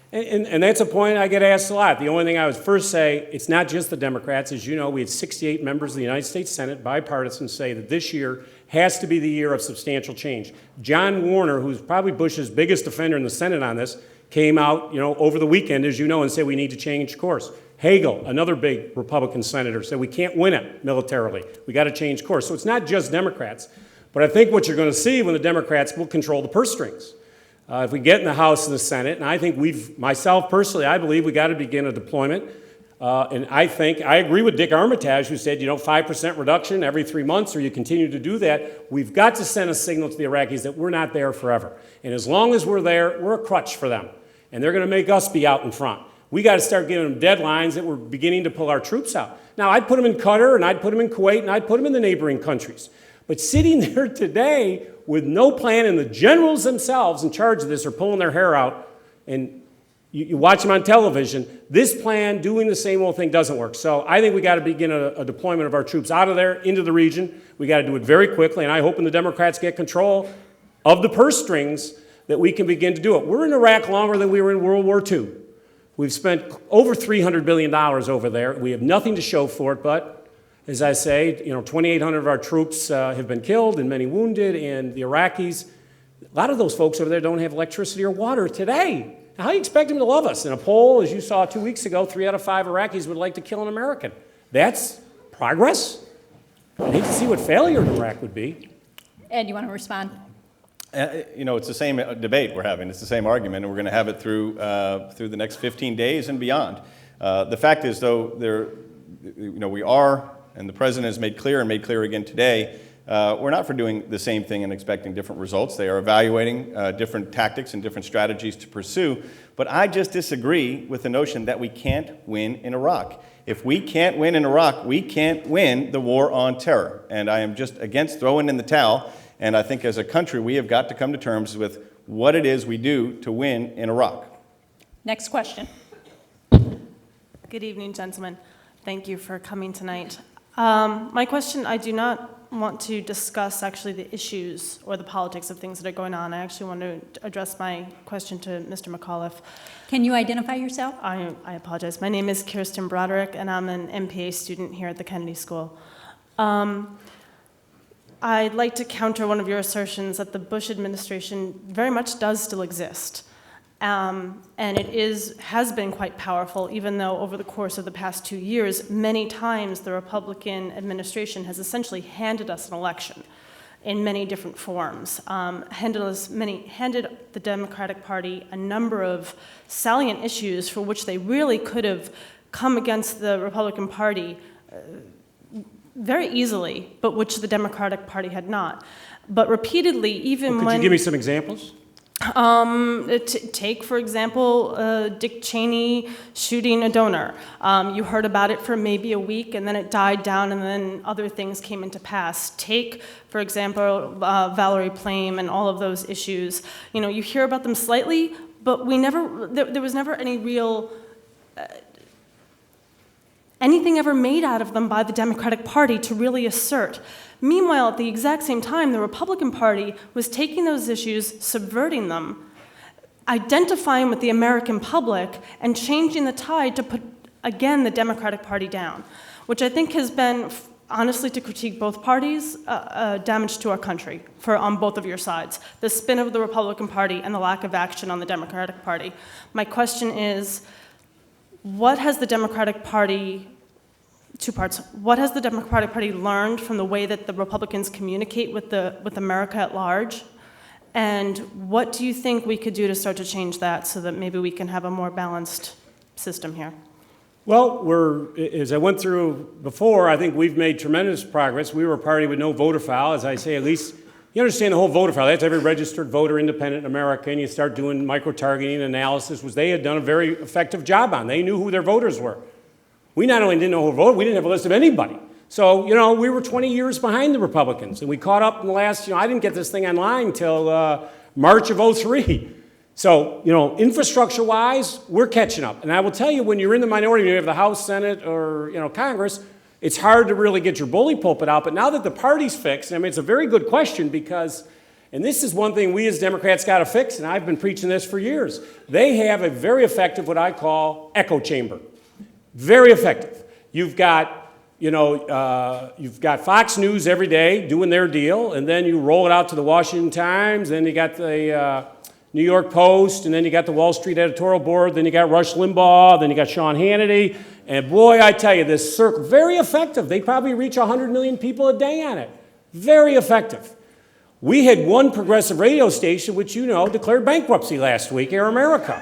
And that's a point I get asked a lot. The only thing I would first say, it's not just the Democrats. As you know, we had 68 members of the United States Senate, bipartisan, say that this year has to be the year of substantial change. John Warner, who's probably Bush's biggest defender in the Senate on this, came out, over the weekend, as you know, and said we need to change course. Hagel, another big Republican senator, said we can't win it militarily. We got to change course. So it's not just Democrats. But I think what you're going to see when the Democrats will control the purse strings. If we get in the House and the Senate, and I think myself personally, I believe we got to begin a deployment. And I agree with Dick Armitage, who said, 5% reduction every 3 months, or you continue to do that. We've got to send a signal to the Iraqis that we're not there forever. And as long as we're there, we're a crutch for them. And they're going to make us be out in front. We got to start giving them deadlines that we're beginning to pull our troops out. Now, I'd put them in Qatar, and I'd put them in Kuwait, and I'd put them in the neighboring countries. But sitting there today with no plan, and the generals themselves in charge of this are pulling their hair out, and you watch them on television, this plan, doing the same old thing, doesn't work. So I think we got to begin a deployment of our troops out of there, into the region. We got to do it very quickly, and I hope when the Democrats get control of the purse strings that we can begin to do it. We're in Iraq longer than we were in World War II. We've spent over $300 billion over there. We have nothing to show for it, but as I say, 2,800 of our troops have been killed and many wounded, and the Iraqis, a lot of those folks over there don't have electricity or water today. Now, how do you expect them to love us? In a poll, as you saw 2 weeks ago, 3 out of 5 Iraqis would like to kill an American. That's progress. I'd hate to see what failure in Iraq would be. Ed, you want to respond? It's the same debate we're having. It's the same argument, and we're going to have it through the next 15 days and beyond. The fact is, though, we are, and the president has made clear again today, we're not for doing the same thing and expecting different results. They are evaluating different tactics and different strategies to pursue. But I just disagree with the notion that we can't win in Iraq. If we can't win in Iraq, we can't win the war on terror. And I am just against throwing in the towel. And I think as a country, we have got to come to terms with what it is we do to win in Iraq. Next question. Good evening, gentlemen. Thank you for coming tonight. My question, I do not want to discuss actually the issues or the politics of things that are going on. I actually want to address my question to Mr. Mcauliffe. Can you identify yourself? I apologize. My name is Kirsten Broderick, and I'm an MPA student here at the Kennedy School. I'd like to counter one of your assertions that the Bush administration very much does still exist. And it has been quite powerful, even though over the course of the past 2 years, many times the Republican administration has essentially handed us an election in many different forms, handed the Democratic Party a number of salient issues for which they really could have come against the Republican Party very easily, but which the Democratic Party had not. But repeatedly, even Could you give me some examples? Take, for example, Dick Cheney shooting a donor. You heard about it for maybe a week, and then it died down, and then other things came into pass. Take, for example, Valerie Plame and all of those issues. You hear about them slightly, but there was never any real anything ever made out of them by the Democratic Party to really assert. Meanwhile, at the exact same time, the Republican Party was taking those issues, subverting them, identifying with the American public, and changing the tide to put, again, the Democratic Party down, which I think has been, honestly, to critique both parties, damage to our country on both of your sides. The spin of the Republican Party and the lack of action on the Democratic Party. My question is, what has the Democratic Party, two parts, what has the Democratic Party learned from the way that the Republicans communicate with America at large? And what do you think we could do to start to change that so that maybe we can have a more balanced system here? Well, as I went through before, I think we've made tremendous progress. We were a party with no voter file, as I say, at least. You understand the whole voter file. That's every registered voter independent in America, and you start doing micro-targeting analysis, which they had done a very effective job on. They knew who their voters were. We not only didn't know who voted, we didn't have a list of anybody. So, we were 20 years behind the Republicans, and we caught up in the last, I didn't get this thing online until March of '03. So, infrastructure-wise, we're catching up. And I will tell you, when you're in the minority, when you have the House, Senate, or, Congress, it's hard to really get your bully pulpit out. But now that the party's fixed, it's a very good question because, and this is one thing we as Democrats got to fix, and I've been preaching this for years. They have a very effective, what I call, echo chamber. Very effective. You've got Fox News every day doing their deal, and then you roll it out to the Washington Times, then you got the New York Post, and then you got the Wall Street editorial board, then you got Rush Limbaugh, then you got Sean Hannity, and boy, I tell you, this circle, very effective. They probably reach 100 million people a day on it. Very effective. We had one progressive radio station, which declared bankruptcy last week, Air America.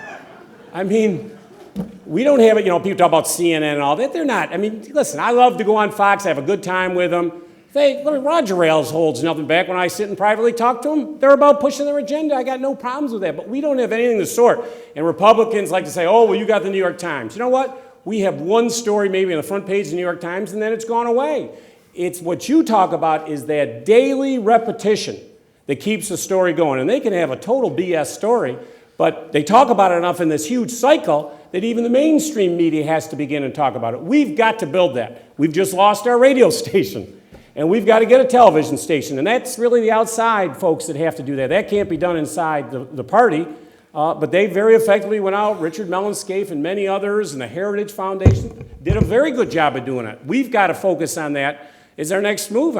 We don't have it, people talk about CNN and all that. They're not. Listen, I love to go on Fox. I have a good time with them. Roger Ailes holds nothing back when I sit and privately talk to them. They're about pushing their agenda. I got no problems with that. But we don't have anything of the sort. And Republicans like to say, oh, well, you got the New York Times. You know what? We have one story maybe on the front page of the New York Times, and then it's gone away. It's what you talk about is that daily repetition that keeps the story going. And they can have a total BS story, but they talk about it enough in this huge cycle that even the mainstream media has to begin and talk about it. We've got to build that. We've just lost our radio station, and we've got to get a television station, and that's really the outside folks that have to do that. That can't be done inside the party, but they very effectively went out. Richard Mellon-Scaife and many others, and the Heritage Foundation did a very good job of doing it. We've got to focus on that as our next move.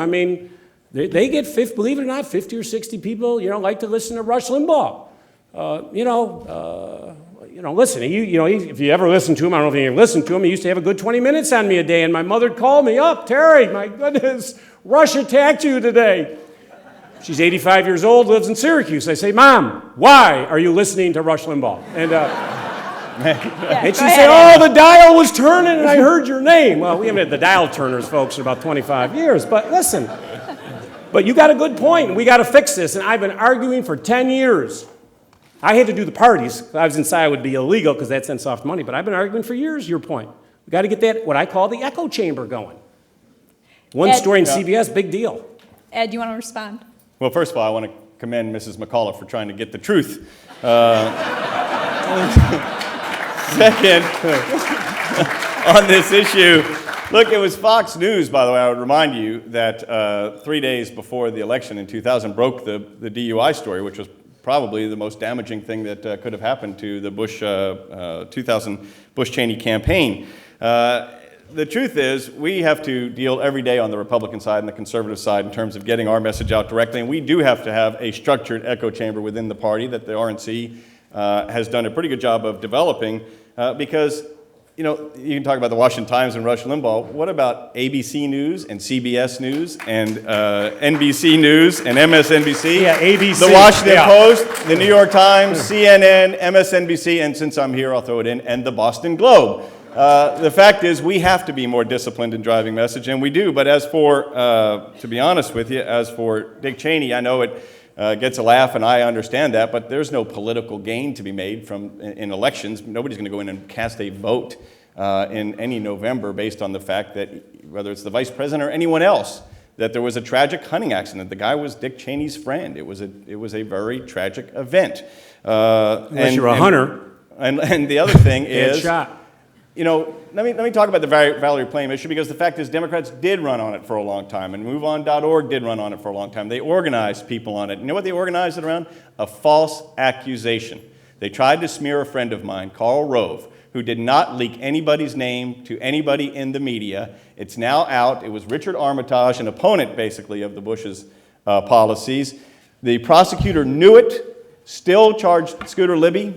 They get, believe it or not, 50 or 60 people, like to listen to Rush Limbaugh. Listen, if you ever listen to him, I don't know if you ever listened to him, he used to have a good 20 minutes on me a day, and my mother would call me up, Terry, my goodness, Rush attacked you today. She's 85 years old, lives in Syracuse. I say, Mom, why are you listening to Rush Limbaugh? And, and she'd say, oh, the dial was turning and I heard your name. Well, we haven't had the dial turners, folks, in about 25 years, but listen. But you got a good point, and we got to fix this, and I've been arguing for 10 years. I had to do the parties. If I was inside, it would be illegal because that sent soft money. But I've been arguing for years, your point. We've got to get that, what I call the echo chamber going. One story in CBS, big deal. Ed, you want to respond? Well, first of all, I want to commend Mrs. Mcauliffe for trying to get the truth. Second, on this issue, look, it was Fox News, by the way, I would remind you, that 3 days before the election in 2000 broke the DUI story, which was probably the most damaging thing that could have happened to the 2000 Bush-Cheney campaign. The truth is, we have to deal every day on the Republican side and the conservative side in terms of getting our message out directly, and we do have to have a structured echo chamber within the party that the RNC has done a pretty good job of developing, because you can talk about the Washington Times and Rush Limbaugh. What about ABC News and CBS News and NBC News and MSNBC? Yeah, ABC. The Washington Post, the New York Times, CNN, MSNBC, and since I'm here, I'll throw it in, and the Boston Globe. The fact is, we have to be more disciplined in driving message, and we do. But as for, to be honest with you, as for Dick Cheney, I know it gets a laugh, and I understand that, but there's no political gain to be made in elections. Nobody's going to go in and cast a vote in any November based on the fact that, whether it's the vice president or anyone else, that there was a tragic hunting accident. The guy was Dick Cheney's friend. It was a very tragic event. Unless you're a hunter. And the other thing is... shot. let me talk about the Valerie Plame issue, because the fact is Democrats did run on it for a long time, and MoveOn.org did run on it for a long time. They organized people on it. You know what they organized it around? A false accusation. They tried to smear a friend of mine, Karl Rove, who did not leak anybody's name to anybody in the media. It's now out. It was Richard Armitage, an opponent, basically, of the Bush's policies. The prosecutor knew it, still charged Scooter Libby,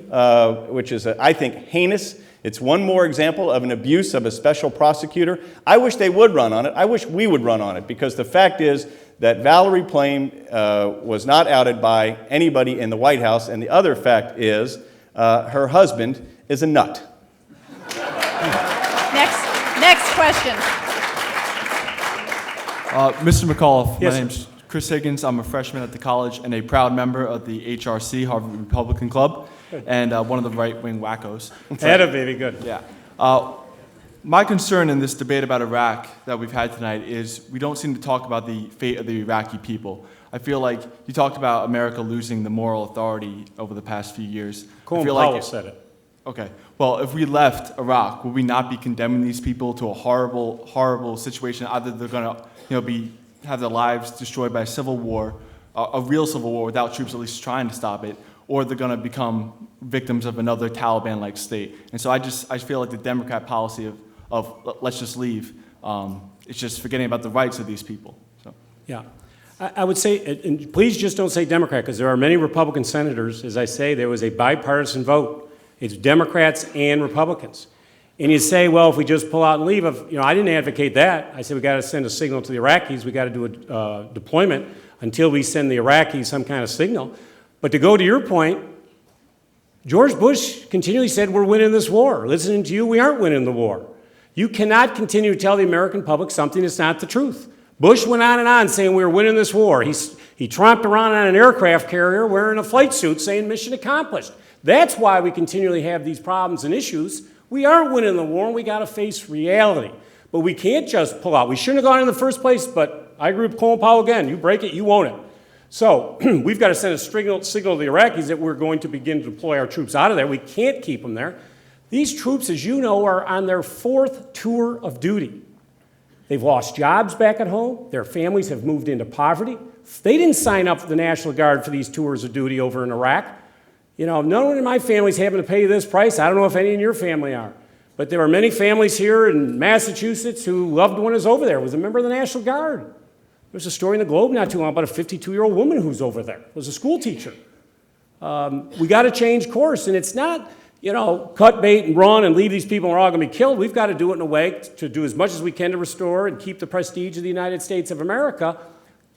which is, I think, heinous. It's one more example of an abuse of a special prosecutor. I wish they would run on it. I wish we would run on it, because the fact is that Valerie Plame was not outed by anybody in the White House, and the other fact is her husband is a nut. Next question. Mr. Mcauliffe, Yes, my name's Chris Higgins. I'm a freshman at the college and a proud member of the HRC, Harvard Republican Club, and one of the right-wing wackos. Baby, good. Yeah. My concern in this debate about Iraq that we've had tonight is we don't seem to talk about the fate of the Iraqi people. I feel like you talked about America losing the moral authority over the past few years. Colin Powell said it. Okay. Well, if we left Iraq, would we not be condemning these people to a horrible, horrible situation? Either they're going to, have their lives destroyed by a civil war, a real civil war without troops at least trying to stop it, or they're going to become victims of another Taliban-like state. And so I feel like the Democrat policy of let's just leave, it's just forgetting about the rights of these people. So. Yeah. I would say, and please just don't say Democrat, because there are many Republican senators. As I say, there was a bipartisan vote. It's Democrats and Republicans. And you say, well, if we just pull out and leave, I didn't advocate that. I said we got to send a signal to the Iraqis. We got to do a deployment until we send the Iraqis some kind of signal. But to go to your point, George Bush continually said we're winning this war. Listening to you, we aren't winning the war. You cannot continue to tell the American public something that's not the truth. Bush went on and on saying we were winning this war. He tromped around on an aircraft carrier wearing a flight suit saying mission accomplished. That's why we continually have these problems and issues. We aren't winning the war, and we got to face reality. But we can't just pull out. We shouldn't have gone in the first place, but I agree with Colin Powell again. You break it, you own it. So we've got to send a signal to the Iraqis that we're going to begin to deploy our troops out of there. We can't keep them there. These troops, as you know, are on their 4th tour of duty. They've lost jobs back at home. Their families have moved into poverty. They didn't sign up for the National Guard for these tours of duty over in Iraq. No one in my family is having to pay this price. I don't know if any in your family are. But there are many families here in Massachusetts who loved one is over there, was a member of the National Guard. There's a story in the Globe not too long about a 52-year-old woman who's over there, was a school teacher. We got to change course, and it's not, cut bait and run and leave these people and we're all going to be killed. We've got to do it in a way to do as much as we can to restore and keep the prestige of the United States of America.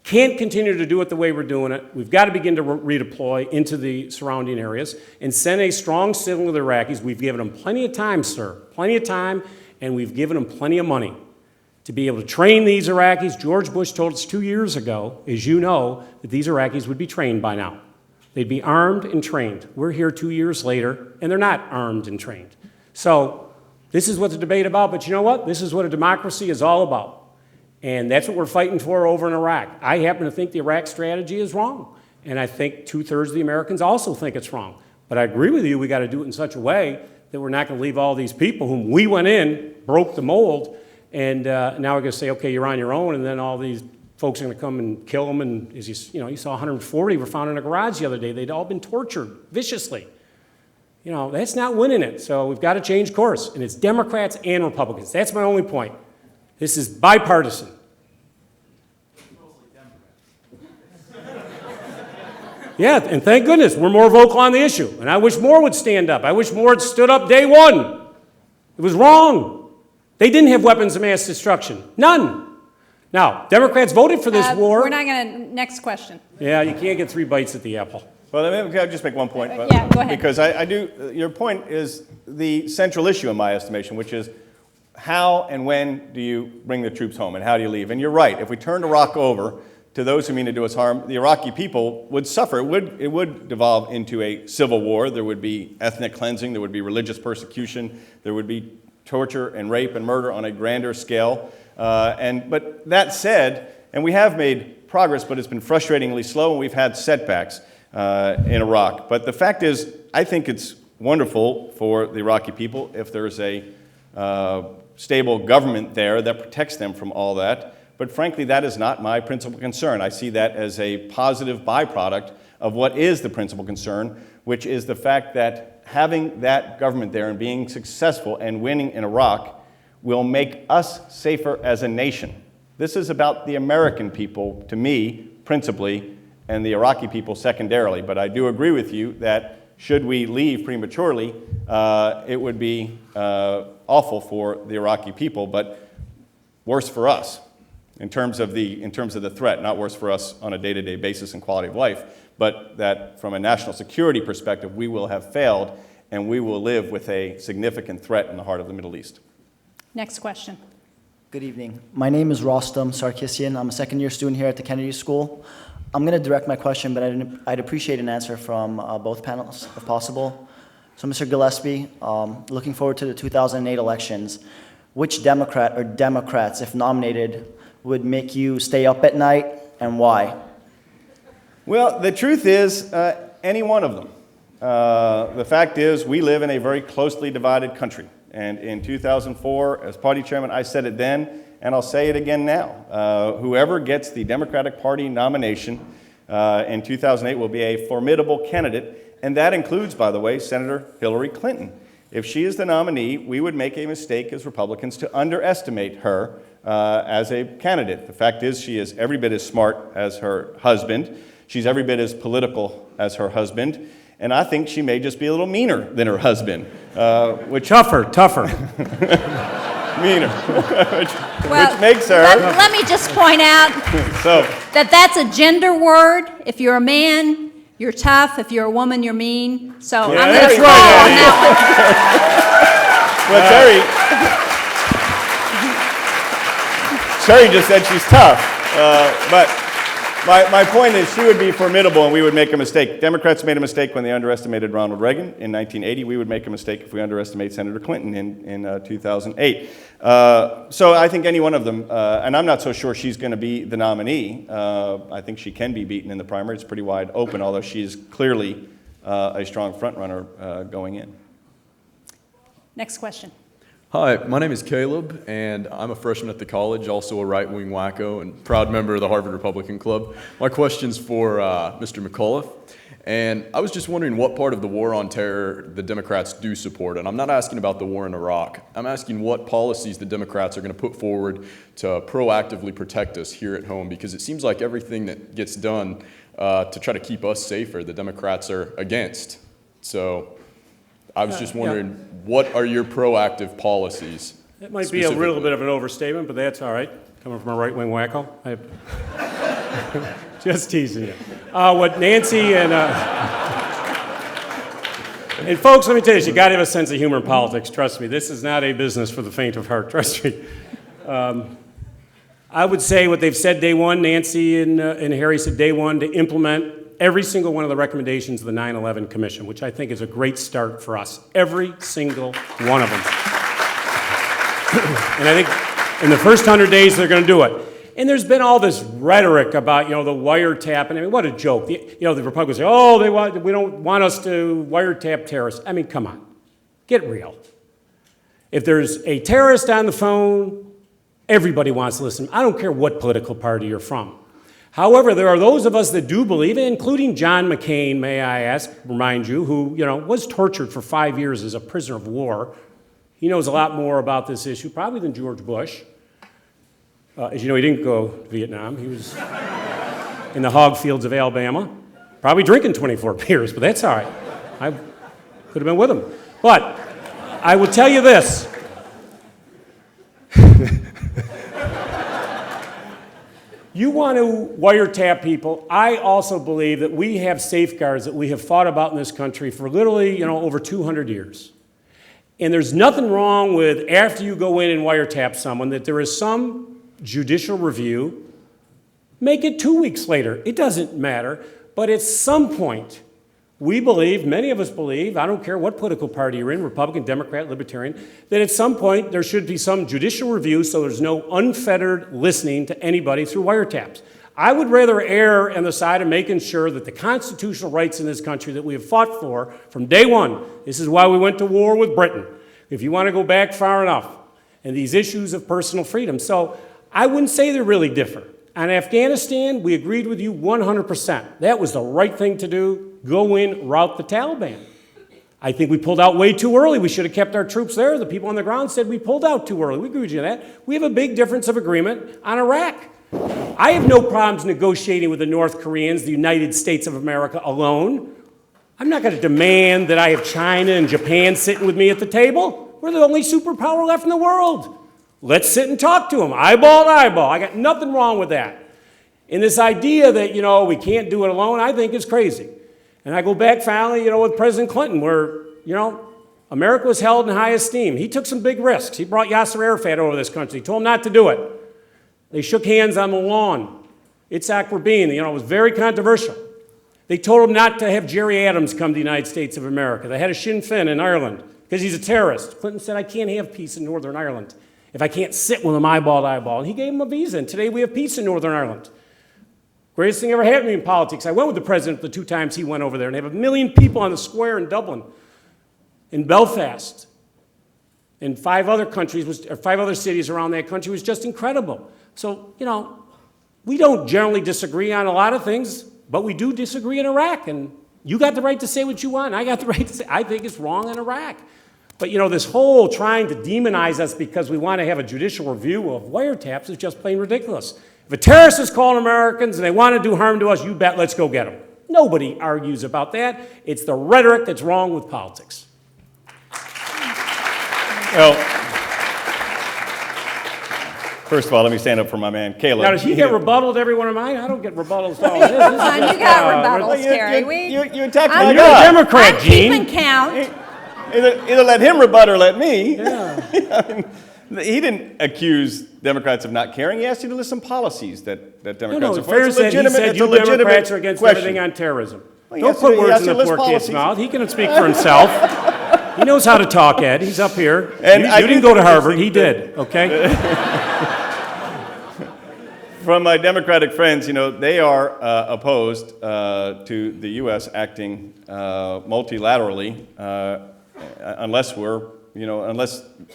Can't continue to do it the way we're doing it. We've got to begin to redeploy into the surrounding areas and send a strong signal to the Iraqis. We've given them plenty of time, sir, plenty of time, and we've given them plenty of money to be able to train these Iraqis. George Bush told us 2 years ago, as you know, that these Iraqis would be trained by now. They'd be armed and trained. We're here 2 years later, and they're not armed and trained. So this is what the debate about, but you know what? This is what a democracy is all about. And that's what we're fighting for over in Iraq. I happen to think the Iraq strategy is wrong. And I think 2/3 of the Americans also think it's wrong. But I agree with you, we got to do it in such a way that we're not going to leave all these people whom we went in, broke the mold, and now we're going to say, okay, you're on your own, and then all these folks are going to come and kill them. And as you saw 140 were found in a garage the other day. They'd all been tortured viciously. That's not winning it. So we've got to change course. And it's Democrats and Republicans. That's my only point. This is bipartisan. Yeah, and thank goodness we're more vocal on the issue. And I wish more would stand up. I wish more had stood up day one. It was wrong. They didn't have weapons of mass destruction. None. Now, Democrats voted for this war. We're not going to, next question. Yeah, you can't get 3 bites at the apple. Well, let me just make one point. Yeah, go ahead. Because I do, your point is the central issue in my estimation, which is how and when do you bring the troops home and how do you leave? And you're right, if we turned Iraq over to those who mean to do us harm, the Iraqi people would suffer. It would devolve into a civil war. There would be ethnic cleansing, there would be religious persecution, there would be torture and rape and murder on a grander scale. But that said, and we have made progress, but it's been frustratingly slow, and we've had setbacks in Iraq. But the fact is, I think it's wonderful for the Iraqi people if there's a stable government there that protects them from all that. But frankly, that is not my principal concern. I see that as a positive byproduct of what is the principal concern, which is the fact that having that government there and being successful and winning in Iraq will make us safer as a nation. This is about the American people, to me, principally, and the Iraqi people secondarily. But I do agree with you that should we leave prematurely, it would be awful for the Iraqi people, but worse for us in terms of the threat, not worse for us on a day-to-day basis and quality of life, but that from a national security perspective, we will have failed and we will live with a significant threat in the heart of the Middle East. Next question. Good evening. My name is Rostam Sarkisian. I'm a second-year student here at the Kennedy School. I'm going to direct my question, but I'd appreciate an answer from both panels, if possible. So, Mr. Gillespie, looking forward to the 2008 elections, which Democrat or Democrats, if nominated, would make you stay up at night, and why? Well, the truth is, any one of them. The fact is, we live in a very closely divided country. And in 2004, as party chairman, I said it then, and I'll say it again now. Whoever gets the Democratic Party nomination in 2008 will be a formidable candidate, and that includes, by the way, Senator Hillary Clinton. If she is the nominee, we would make a mistake as Republicans to underestimate her as a candidate. The fact is, she is every bit as smart as her husband. She's every bit as political as her husband. And I think she may just be a little meaner than her husband. Which Tougher. Meaner. Well, which makes her... Let me just point out that's a gender word. If you're a man, you're tough. If you're a woman, you're mean. So I'm going to fall on that one. Well, Terry just said she's tough. But my point is she would be formidable and we would make a mistake. Democrats made a mistake when they underestimated Ronald Reagan in 1980. We would make a mistake if we underestimate Senator Clinton in 2008. So I think any one of them, and I'm not so sure she's going to be the nominee. I think she can be beaten in the primary. It's pretty wide open, although she's clearly a strong front-runner going in. Next question. Hi, my name is Caleb, and I'm a freshman at the college, also a right-wing wacko and proud member of the Harvard Republican Club. My question's for Mr. Mcauliffe, and I was just wondering what part of the war on terror the Democrats do support. And I'm not asking about the war in Iraq. I'm asking what policies the Democrats are going to put forward to proactively protect us here at home, because it seems like everything that gets done to try to keep us safer, the Democrats are against. So I was just wondering, what are your proactive policies? It might be a little bit of an overstatement, but that's all right. Coming from a right-wing wacko. Just teasing you. What Nancy and folks, let me tell you, you got to have a sense of humor in politics. Trust me, this is not a business for the faint of heart. Trust me. I would say what they've said day one. Nancy and Harry said day one, to implement every single one of the recommendations of the 9/11 Commission, which I think is a great start for us. Every single one of them. And I think in the first 100 days, they're going to do it. And there's been all this rhetoric about, the wiretap. And I mean, what a joke. The Republicans say, we don't want us to wiretap terrorists. I mean, come on. Get real. If there's a terrorist on the phone, everybody wants to listen. I don't care what political party you're from. However, there are those of us that do believe, including John McCain, may I remind you, who, was tortured for 5 years as a prisoner of war. He knows a lot more about this issue, probably than George Bush. As you know, he didn't go to Vietnam. He was in the hog fields of Alabama, probably drinking 24 beers, but that's all right. I could have been with him. But I will tell you this. You want to wiretap people. I also believe that we have safeguards that we have fought about in this country for literally, over 200 years. And there's nothing wrong with, after you go in and wiretap someone, that there is some judicial review. Make it 2 weeks later. It doesn't matter. But at some point, we believe, many of us believe, I don't care what political party you're in, Republican, Democrat, Libertarian, that at some point there should be some judicial review so there's no unfettered listening to anybody through wiretaps. I would rather err on the side of making sure that the constitutional rights in this country that we have fought for from day one, this is why we went to war with Britain, if you want to go back far enough, and these issues of personal freedom. So I wouldn't say they're really different. On Afghanistan, we agreed with you 100%. That was the right thing to do. Go in, rout the Taliban. I think we pulled out way too early. We should have kept our troops there. The people on the ground said we pulled out too early. We agree with you on that. We have a big difference of agreement on Iraq. I have no problems negotiating with the North Koreans, the United States of America alone. I'm not going to demand that I have China and Japan sitting with me at the table. We're the only superpower left in the world. Let's sit and talk to them, eyeball to eyeball. I got nothing wrong with that. And this idea that, we can't do it alone, I think is crazy. And I go back finally, with President Clinton, where, America was held in high esteem. He took some big risks. He brought Yasser Arafat over this country. He told him not to do it. They shook hands on the lawn. Itzhak Rabin, it was very controversial. They told him not to have Jerry Adams come to the United States of America. They had a Sinn Féin in Ireland because he's a terrorist. Clinton said, I can't have peace in Northern Ireland if I can't sit with him eyeball to eyeball. And he gave him a visa, and today we have peace in Northern Ireland. Greatest thing ever happened to me in politics. I went with the president the 2 times he went over there, and they have 1 million people on the square in Dublin, in Belfast, and 5 other countries, or 5 other cities around that country. It was just incredible. So, we don't generally disagree on a lot of things, but we do disagree in Iraq, and you got the right to say what you want, and I got the right to say, I think it's wrong in Iraq. But, this whole trying to demonize us because we want to have a judicial review of wiretaps is just plain ridiculous. If a terrorist is calling Americans and they want to do harm to us, you bet, let's go get them. Nobody argues about that. It's the rhetoric that's wrong with politics. Well, first of all, let me stand up for my man, Caleb. Now, does he get rebuttaled every one of mine? I don't get rebuttals. Come on, you got rebuttals, Terry. You attacked my You're guy. a Democrat, I'm Jeanne. keeping count. Either let him rebut or let me. Yeah. He didn't accuse Democrats of not caring. He asked you to list some policies that Democrats No, are in for. It's fairness, a he legitimate, said it's a you legitimate Democrats are against question. everything on terrorism. Well, Don't put words in the poor kid's policies. mouth. He can speak for himself. He knows how to talk, Ed. He's up here. And you didn't go to Harvard. He did, okay? From my Democratic friends, they are opposed to the U.S. acting multilaterally unless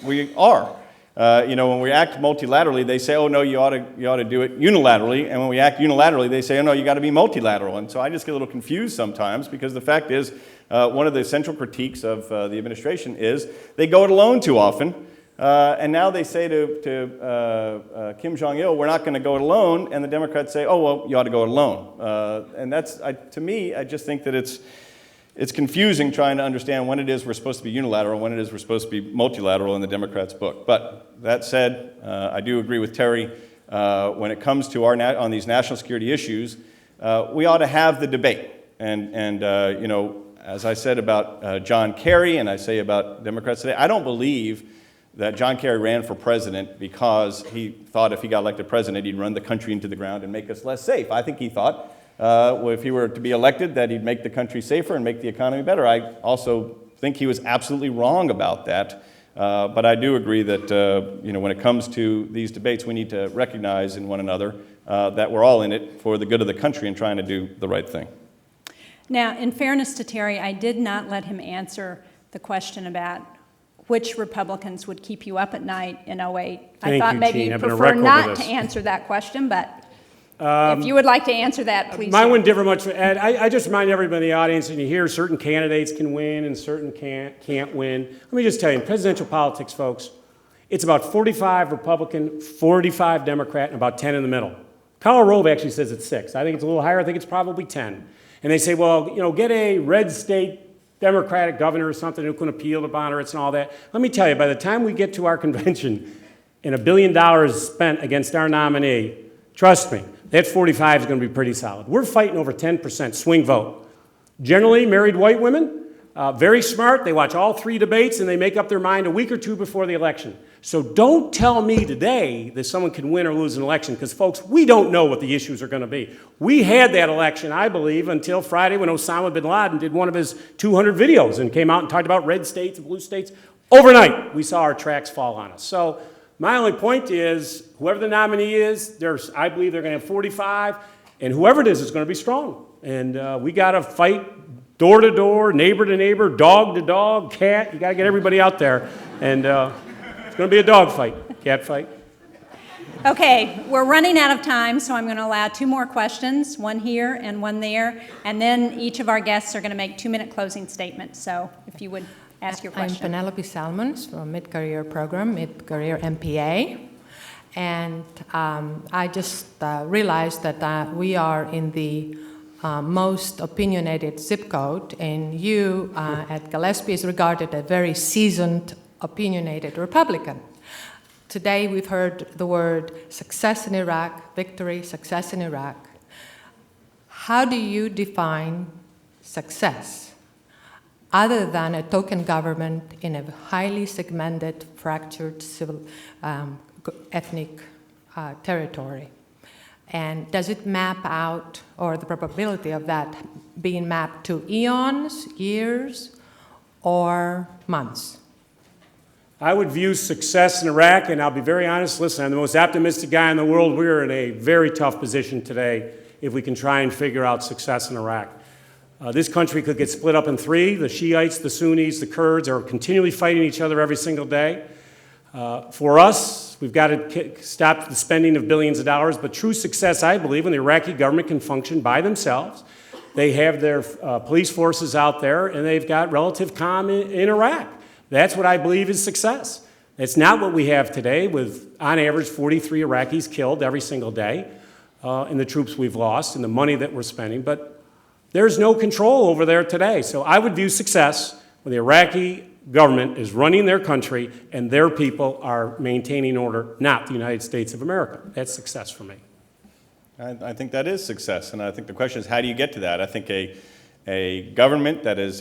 we are. When we act multilaterally, they say, oh, no, you ought to do it unilaterally. And when we act unilaterally, they say, oh, no, you got to be multilateral. And so I just get a little confused sometimes because the fact is, one of the central critiques of the administration is they go it alone too often. And now they say to Kim Jong-il, we're not going to go it alone. And the Democrats say, oh, well, you ought to go it alone. And that's, to me, I just think that it's confusing trying to understand when it is we're supposed to be unilateral and when it is we're supposed to be multilateral in the Democrats' book. But that said, I do agree with Terry. When it comes to on these national security issues, we ought to have the debate. And as I said about John Kerry and I say about Democrats today, I don't believe that John Kerry ran for president because he thought if he got elected president, he'd run the country into the ground and make us less safe. I think he thought if he were to be elected that he'd make the country safer and make the economy better. I also think he was absolutely wrong about that. But I do agree that when it comes to these debates, we need to recognize in one another that we're all in it for the good of the country and trying to do the right thing. Now, in fairness to Terry, I did not let him answer the question about which Republicans would keep you up at night in 08. I thought maybe you'd prefer not to answer that question, but if you would like to answer that, please. Mine wouldn't differ much. Ed, I just remind everybody in the audience, and you hear certain candidates can win and certain can't win. Let me just tell you, in presidential politics, folks, it's about 45 Republican, 45 Democrat, and about 10 in the middle. Karl Rove actually says it's 6. I think it's a little higher. I think it's probably 10. And they say, well, get a red state Democratic governor or something who can appeal to moderates and all that. Let me tell you, by the time we get to our convention and $1 billion spent against our nominee, trust me, that 45 is going to be pretty solid. We're fighting over 10% swing vote. Generally, married white women, very smart. They watch all 3 debates and they make up their mind a week or 2 before the election. So don't tell me today that someone can win or lose an election because, folks, we don't know what the issues are going to be. We had that election, I believe, until Friday when Osama bin Laden did one of his 200 videos and came out and talked about red states and blue states. Overnight, we saw our tracks fall on us. So my only point is, whoever the nominee is, I believe they're going to have 45, and whoever it is going to be strong. And we got to fight door to door, neighbor to neighbor, dog to dog, cat. You got to get everybody out there. And it's going to be a dog fight, cat fight. Okay, we're running out of time, so I'm going to allow 2 more questions, one here and one there, and then each of our guests are going to make 2-minute closing statements. So if you would ask your question. I'm Penelope Salmons from Mid-Career Program, Mid-Career MPA. And I just realized that we are in the most opinionated zip code, and you at Gillespie is regarded a very seasoned, opinionated Republican. Today we've heard the word success in Iraq, victory, success in Iraq. How do you define success other than a token government in a highly segmented, fractured civil, ethnic territory? And does it map out, or the probability of that being mapped to eons, years, or months? I would view success in Iraq, and I'll be very honest, listen, I'm the most optimistic guy in the world. We're in a very tough position today if we can try and figure out success in Iraq. This country could get split up in 3. The Shiites, the Sunnis, the Kurds are continually fighting each other every single day. For us, we've got to stop the spending of billions of dollars, but true success, I believe, when the Iraqi government can function by themselves. They have their police forces out there, and they've got relative calm in Iraq. That's what I believe is success. It's not what we have today with, on average, 43 Iraqis killed every single day, and the troops we've lost and the money that we're spending, but there's no control over there today. So I would view success when the Iraqi government is running their country and their people are maintaining order, not the United States of America. That's success for me. I think that is success, and I think the question is, how do you get to that? I think a government that is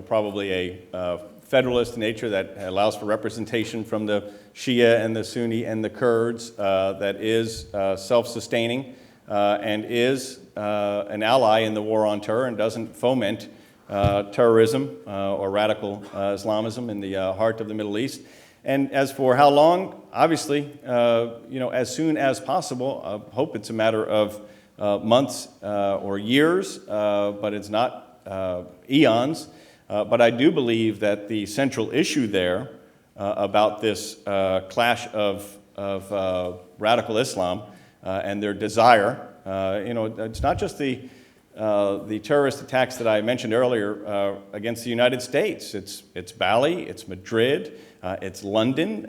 probably a federalist nature that allows for representation from the Shia and the Sunni and the Kurds, that is self-sustaining and is an ally in the war on terror and doesn't foment terrorism or radical Islamism in the heart of the Middle East. And as for how long, obviously, as soon as possible. I hope it's a matter of months or years, but it's not eons. But I do believe that the central issue there about this clash of radical Islam and their desire, it's not just the terrorist attacks that I mentioned earlier against the United States. It's Bali, it's Madrid, it's London.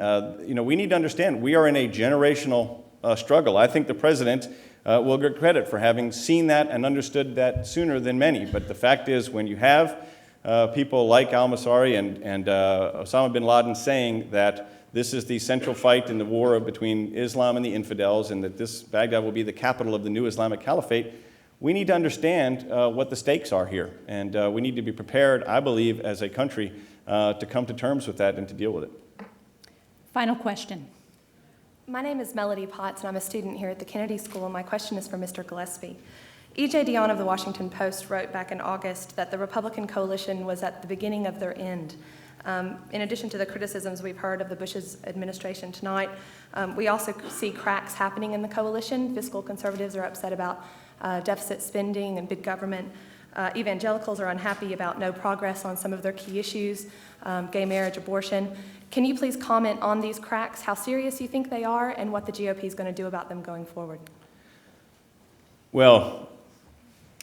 We need to understand we are in a generational struggle. I think the president will get credit for having seen that and understood that sooner than many. But the fact is, when you have people like al-Masri and Osama bin Laden saying that this is the central fight in the war between Islam and the infidels, and that this Baghdad will be the capital of the new Islamic Caliphate, we need to understand what the stakes are here. And we need to be prepared, I believe, as a country, to come to terms with that and to deal with it. Final question. My name is Melody Potts, and I'm a student here at the Kennedy School, and my question is for Mr. Gillespie. E.J. Dionne of the Washington Post wrote back in August that the Republican coalition was at the beginning of their end. In addition to the criticisms we've heard of the Bush's administration tonight, we also see cracks happening in the coalition. Fiscal conservatives are upset about deficit spending and big government. Evangelicals are unhappy about no progress on some of their key issues, gay marriage, abortion. Can you please comment on these cracks, how serious you think they are, and what the GOP is going to do about them going forward? Well,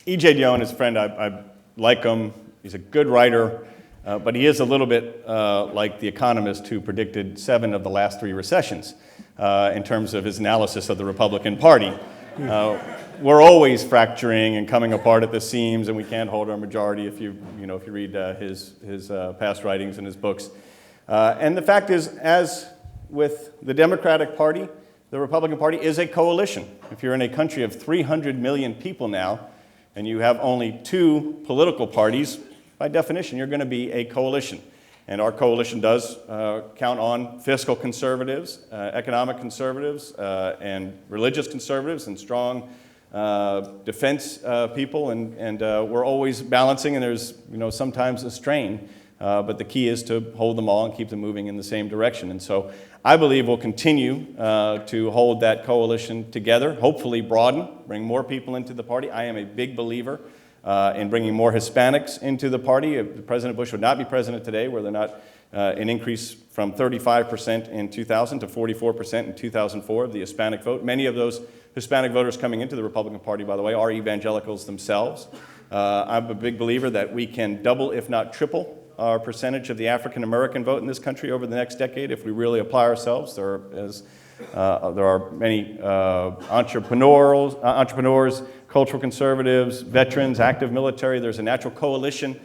E.J. Dionne is a friend. I like him. He's a good writer, but he is a little bit like the economist who predicted 7 of the last 3 recessions in terms of his analysis of the Republican Party. We're always fracturing and coming apart at the seams, and we can't hold our majority if you read his past writings and his books. And the fact is, as with the Democratic Party, the Republican Party is a coalition. If you're in a country of 300 million people now, and you have only 2 political parties, by definition, you're going to be a coalition. And our coalition does count on fiscal conservatives, economic conservatives, and religious conservatives, and strong defense people. And we're always balancing, and there's sometimes a strain. But the key is to hold them all and keep them moving in the same direction. And so I believe we'll continue to hold that coalition together, hopefully broaden, bring more people into the party. I am a big believer in bringing more Hispanics into the party. If President Bush would not be president today were there not an increase from 35% in 2000 to 44% in 2004 of the Hispanic vote. Many of those Hispanic voters coming into the Republican Party, by the way, are evangelicals themselves. I'm a big believer that we can double, if not triple, our percentage of the African American vote in this country over the next decade if we really apply ourselves. There are many entrepreneurs, cultural conservatives, veterans, active military. There's a natural coalition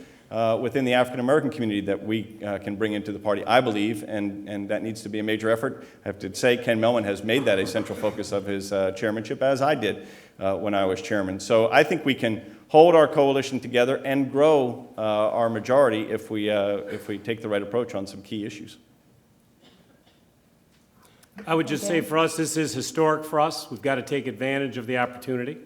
within the African American community that we can bring into the party, I believe, and that needs to be a major effort. I have to say Ken Mellon has made that a central focus of his chairmanship, as I did when I was chairman. So I think we can hold our coalition together and grow our majority if we take the right approach on some key issues. I would just say for us, this is historic for us. We've got to take advantage of the opportunity.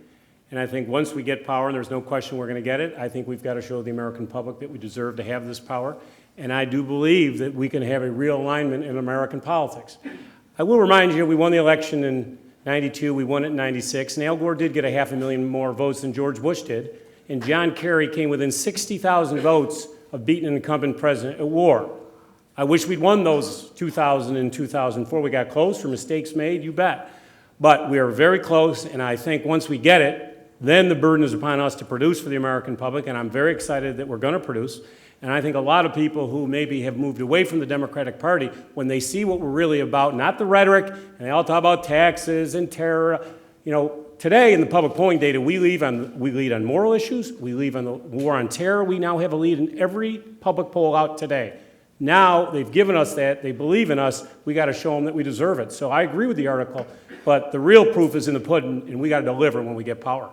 And I think once we get power, and there's no question we're going to get it, I think we've got to show the American public that we deserve to have this power. And I do believe that we can have a real alignment in American politics. I will remind you, we won the election in '92, we won it in '96, and Al Gore did get 500,000 more votes than George Bush did, and John Kerry came within 60,000 votes of beating an incumbent president at war. I wish we'd won those 2000 and 2004. We got close for mistakes made, you bet. But we are very close, and I think once we get it, then the burden is upon us to produce for the American public, and I'm very excited that we're going to produce. And I think a lot of people who maybe have moved away from the Democratic Party, when they see what we're really about, not the rhetoric, and they all talk about taxes and terror, you know, today in the public polling data, we lead on moral issues, we lead on the war on terror. We now have a lead in every public poll out today. Now they've given us that, they believe in us, we got to show them that we deserve it. So I agree with the article, but the real proof is in the pudding, and we got to deliver when we get power.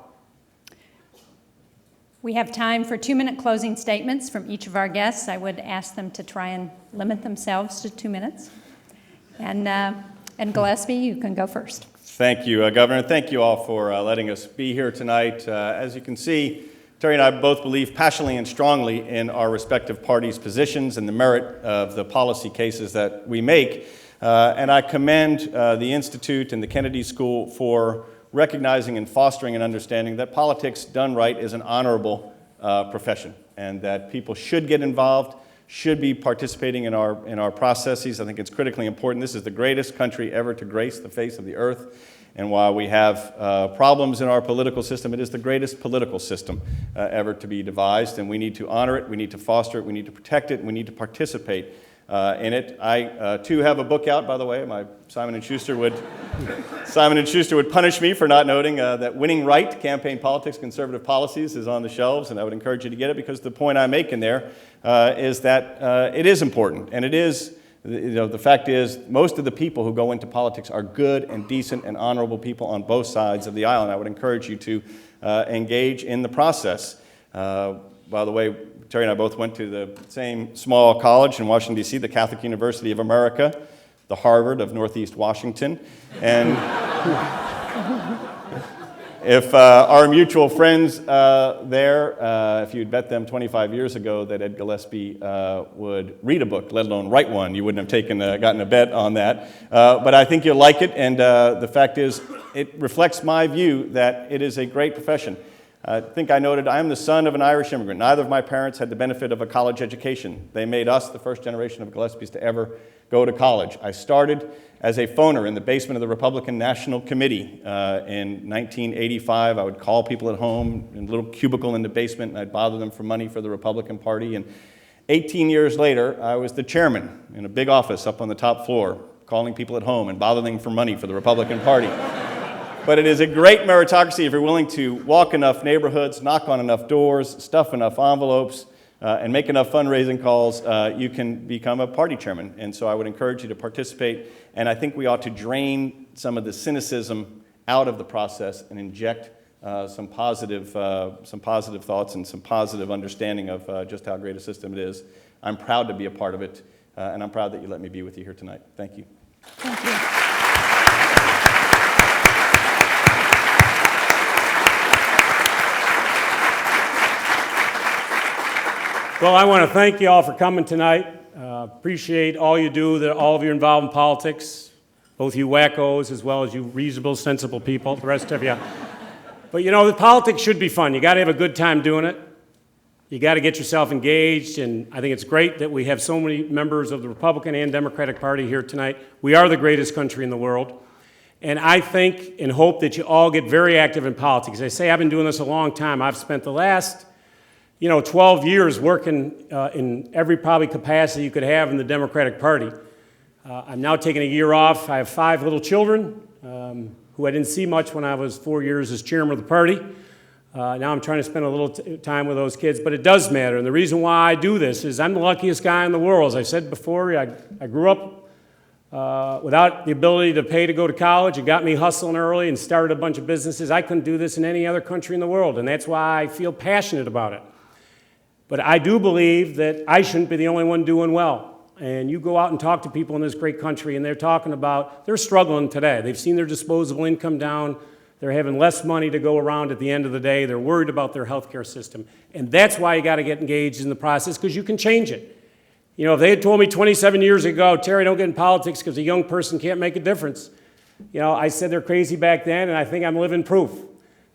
We have time for 2-minute closing statements from each of our guests. I would ask them to try and limit themselves to 2 minutes. And Gillespie, you can go first. Thank you, Governor. Thank you all for letting us be here tonight. As you can see, Terry and I both believe passionately and strongly in our respective parties' positions and the merit of the policy cases that we make. And I commend the Institute and the Kennedy School for recognizing and fostering an understanding that politics done right is an honorable profession, and that people should get involved, should be participating in our processes. I think it's critically important. This is the greatest country ever to grace the face of the earth. And while we have problems in our political system, it is the greatest political system ever to be devised, and we need to honor it, we need to foster it, we need to protect it, and we need to participate in it. I, too, have a book out, by the way. My Simon & Schuster would punish me for not noting that Winning Right, Campaign Politics, Conservative Policies is on the shelves, and I would encourage you to get it because the point I make in there is that it is important, and it is, you know, the fact is most of the people who go into politics are good and decent and honorable people on both sides of the aisle, and I would encourage you to engage in the process. By the way, Terry and I both went to the same small college in Washington, D.C., the Catholic University of America, the Harvard of Northeast Washington. And if our mutual friends there, if you'd bet them 25 years ago that Ed Gillespie would read a book, let alone write one, you wouldn't have gotten a bet on that. But I think you'll like it, and the fact is, it reflects my view that it is a great profession. I think I noted I am the son of an Irish immigrant. Neither of my parents had the benefit of a college education. They made us the first generation of Gillespies to ever go to college. I started as a phoner in the basement of the Republican National Committee in 1985. I would call people at home in a little cubicle in the basement, and I'd bother them for money for the Republican Party. And 18 years later, I was the chairman in a big office up on the top floor, calling people at home and bothering them for money for the Republican Party. But it is a great meritocracy if you're willing to walk enough neighborhoods, knock on enough doors, stuff enough envelopes, and make enough fundraising calls, you can become a party chairman. And so I would encourage you to participate. And I think we ought to drain some of the cynicism out of the process and inject some positive thoughts and some positive understanding of just how great a system it is. I'm proud to be a part of it, and I'm proud that you let me be with you here tonight. Thank you. Thank you. Well, I want to thank you all for coming tonight. Appreciate all you do, all of you involved in politics, both you wackos as well as you reasonable, sensible people, the rest of you. But you know, the politics should be fun. You got to have a good time doing it. You got to get yourself engaged, and I think it's great that we have so many members of the Republican and Democratic Party here tonight. We are the greatest country in the world. And I think and hope that you all get very active in politics. As I say, I've been doing this a long time. I've spent the last 12 years working in every probably capacity you could have in the Democratic Party. I'm now taking a year off. I have 5 little children who I didn't see much when I was 4 years as chairman of the party. Now I'm trying to spend a little time with those kids, but it does matter. And the reason why I do this is I'm the luckiest guy in the world. As I said before, I grew up without the ability to pay to go to college. It got me hustling early and started a bunch of businesses. I couldn't do this in any other country in the world, and that's why I feel passionate about it. But I do believe that I shouldn't be the only one doing well. And you go out and talk to people in this great country, and they're talking about, they're struggling today. They've seen their disposable income down. They're having less money to go around at the end of the day. They're worried about their health care system. And that's why you got to get engaged in the process, because you can change it. You know, if they had told me 27 years ago, Terry, don't get in politics because a young person can't make a difference, I said they're crazy back then, and I think I'm living proof.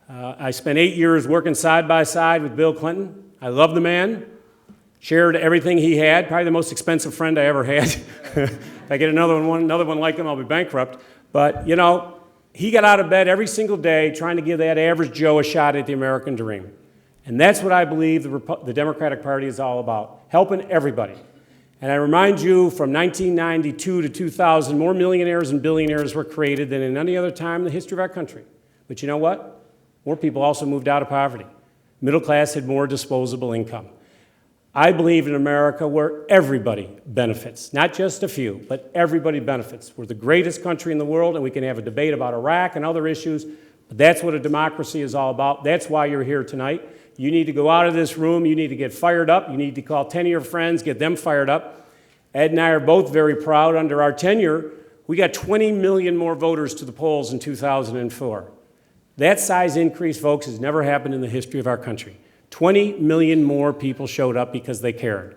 I spent 8 years working side by side with Bill Clinton. I love the man, shared everything he had, probably the most expensive friend I ever had. If I get another one like him, I'll be bankrupt. But, he got out of bed every single day trying to give that average Joe a shot at the American dream. And that's what I believe the Democratic Party is all about, helping everybody. And I remind you, from 1992 to 2000, more millionaires and billionaires were created than in any other time in the history of our country. But you know what? More people also moved out of poverty. Middle class had more disposable income. I believe in America where everybody benefits, not just a few, but everybody benefits. We're the greatest country in the world, and we can have a debate about Iraq and other issues, but that's what a democracy is all about. That's why you're here tonight. You need to go out of this room. You need to get fired up. You need to call 10 of your friends, get them fired up. Ed and I are both very proud. Under our tenure, we got 20 million more voters to the polls in 2004. That size increase, folks, has never happened in the history of our country. 20 million more people showed up because they cared.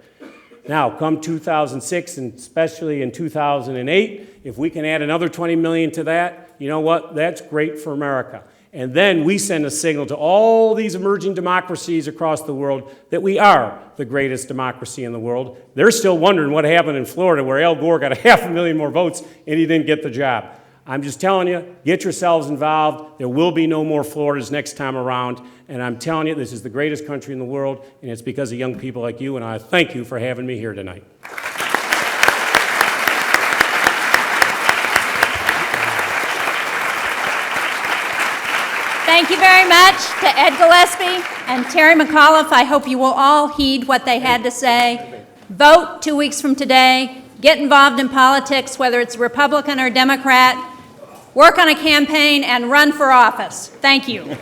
Now, come 2006, and especially in 2008, if we can add another 20 million to that, you know what? That's great for America. And then we send a signal to all these emerging democracies across the world that we are the greatest democracy in the world. They're still wondering what happened in Florida, where Al Gore got 500,000 more votes and he didn't get the job. I'm just telling you, get yourselves involved. There will be no more Floridas next time around. And I'm telling you, this is the greatest country in the world, and it's because of young people like you, and I thank you for having me here tonight. Thank you very much to Ed Gillespie and Terry Mcauliffe. I hope you will all heed what they had to say. Vote 2 weeks from today. Get involved in politics, whether it's Republican or Democrat. Work on a campaign and run for office. Thank you.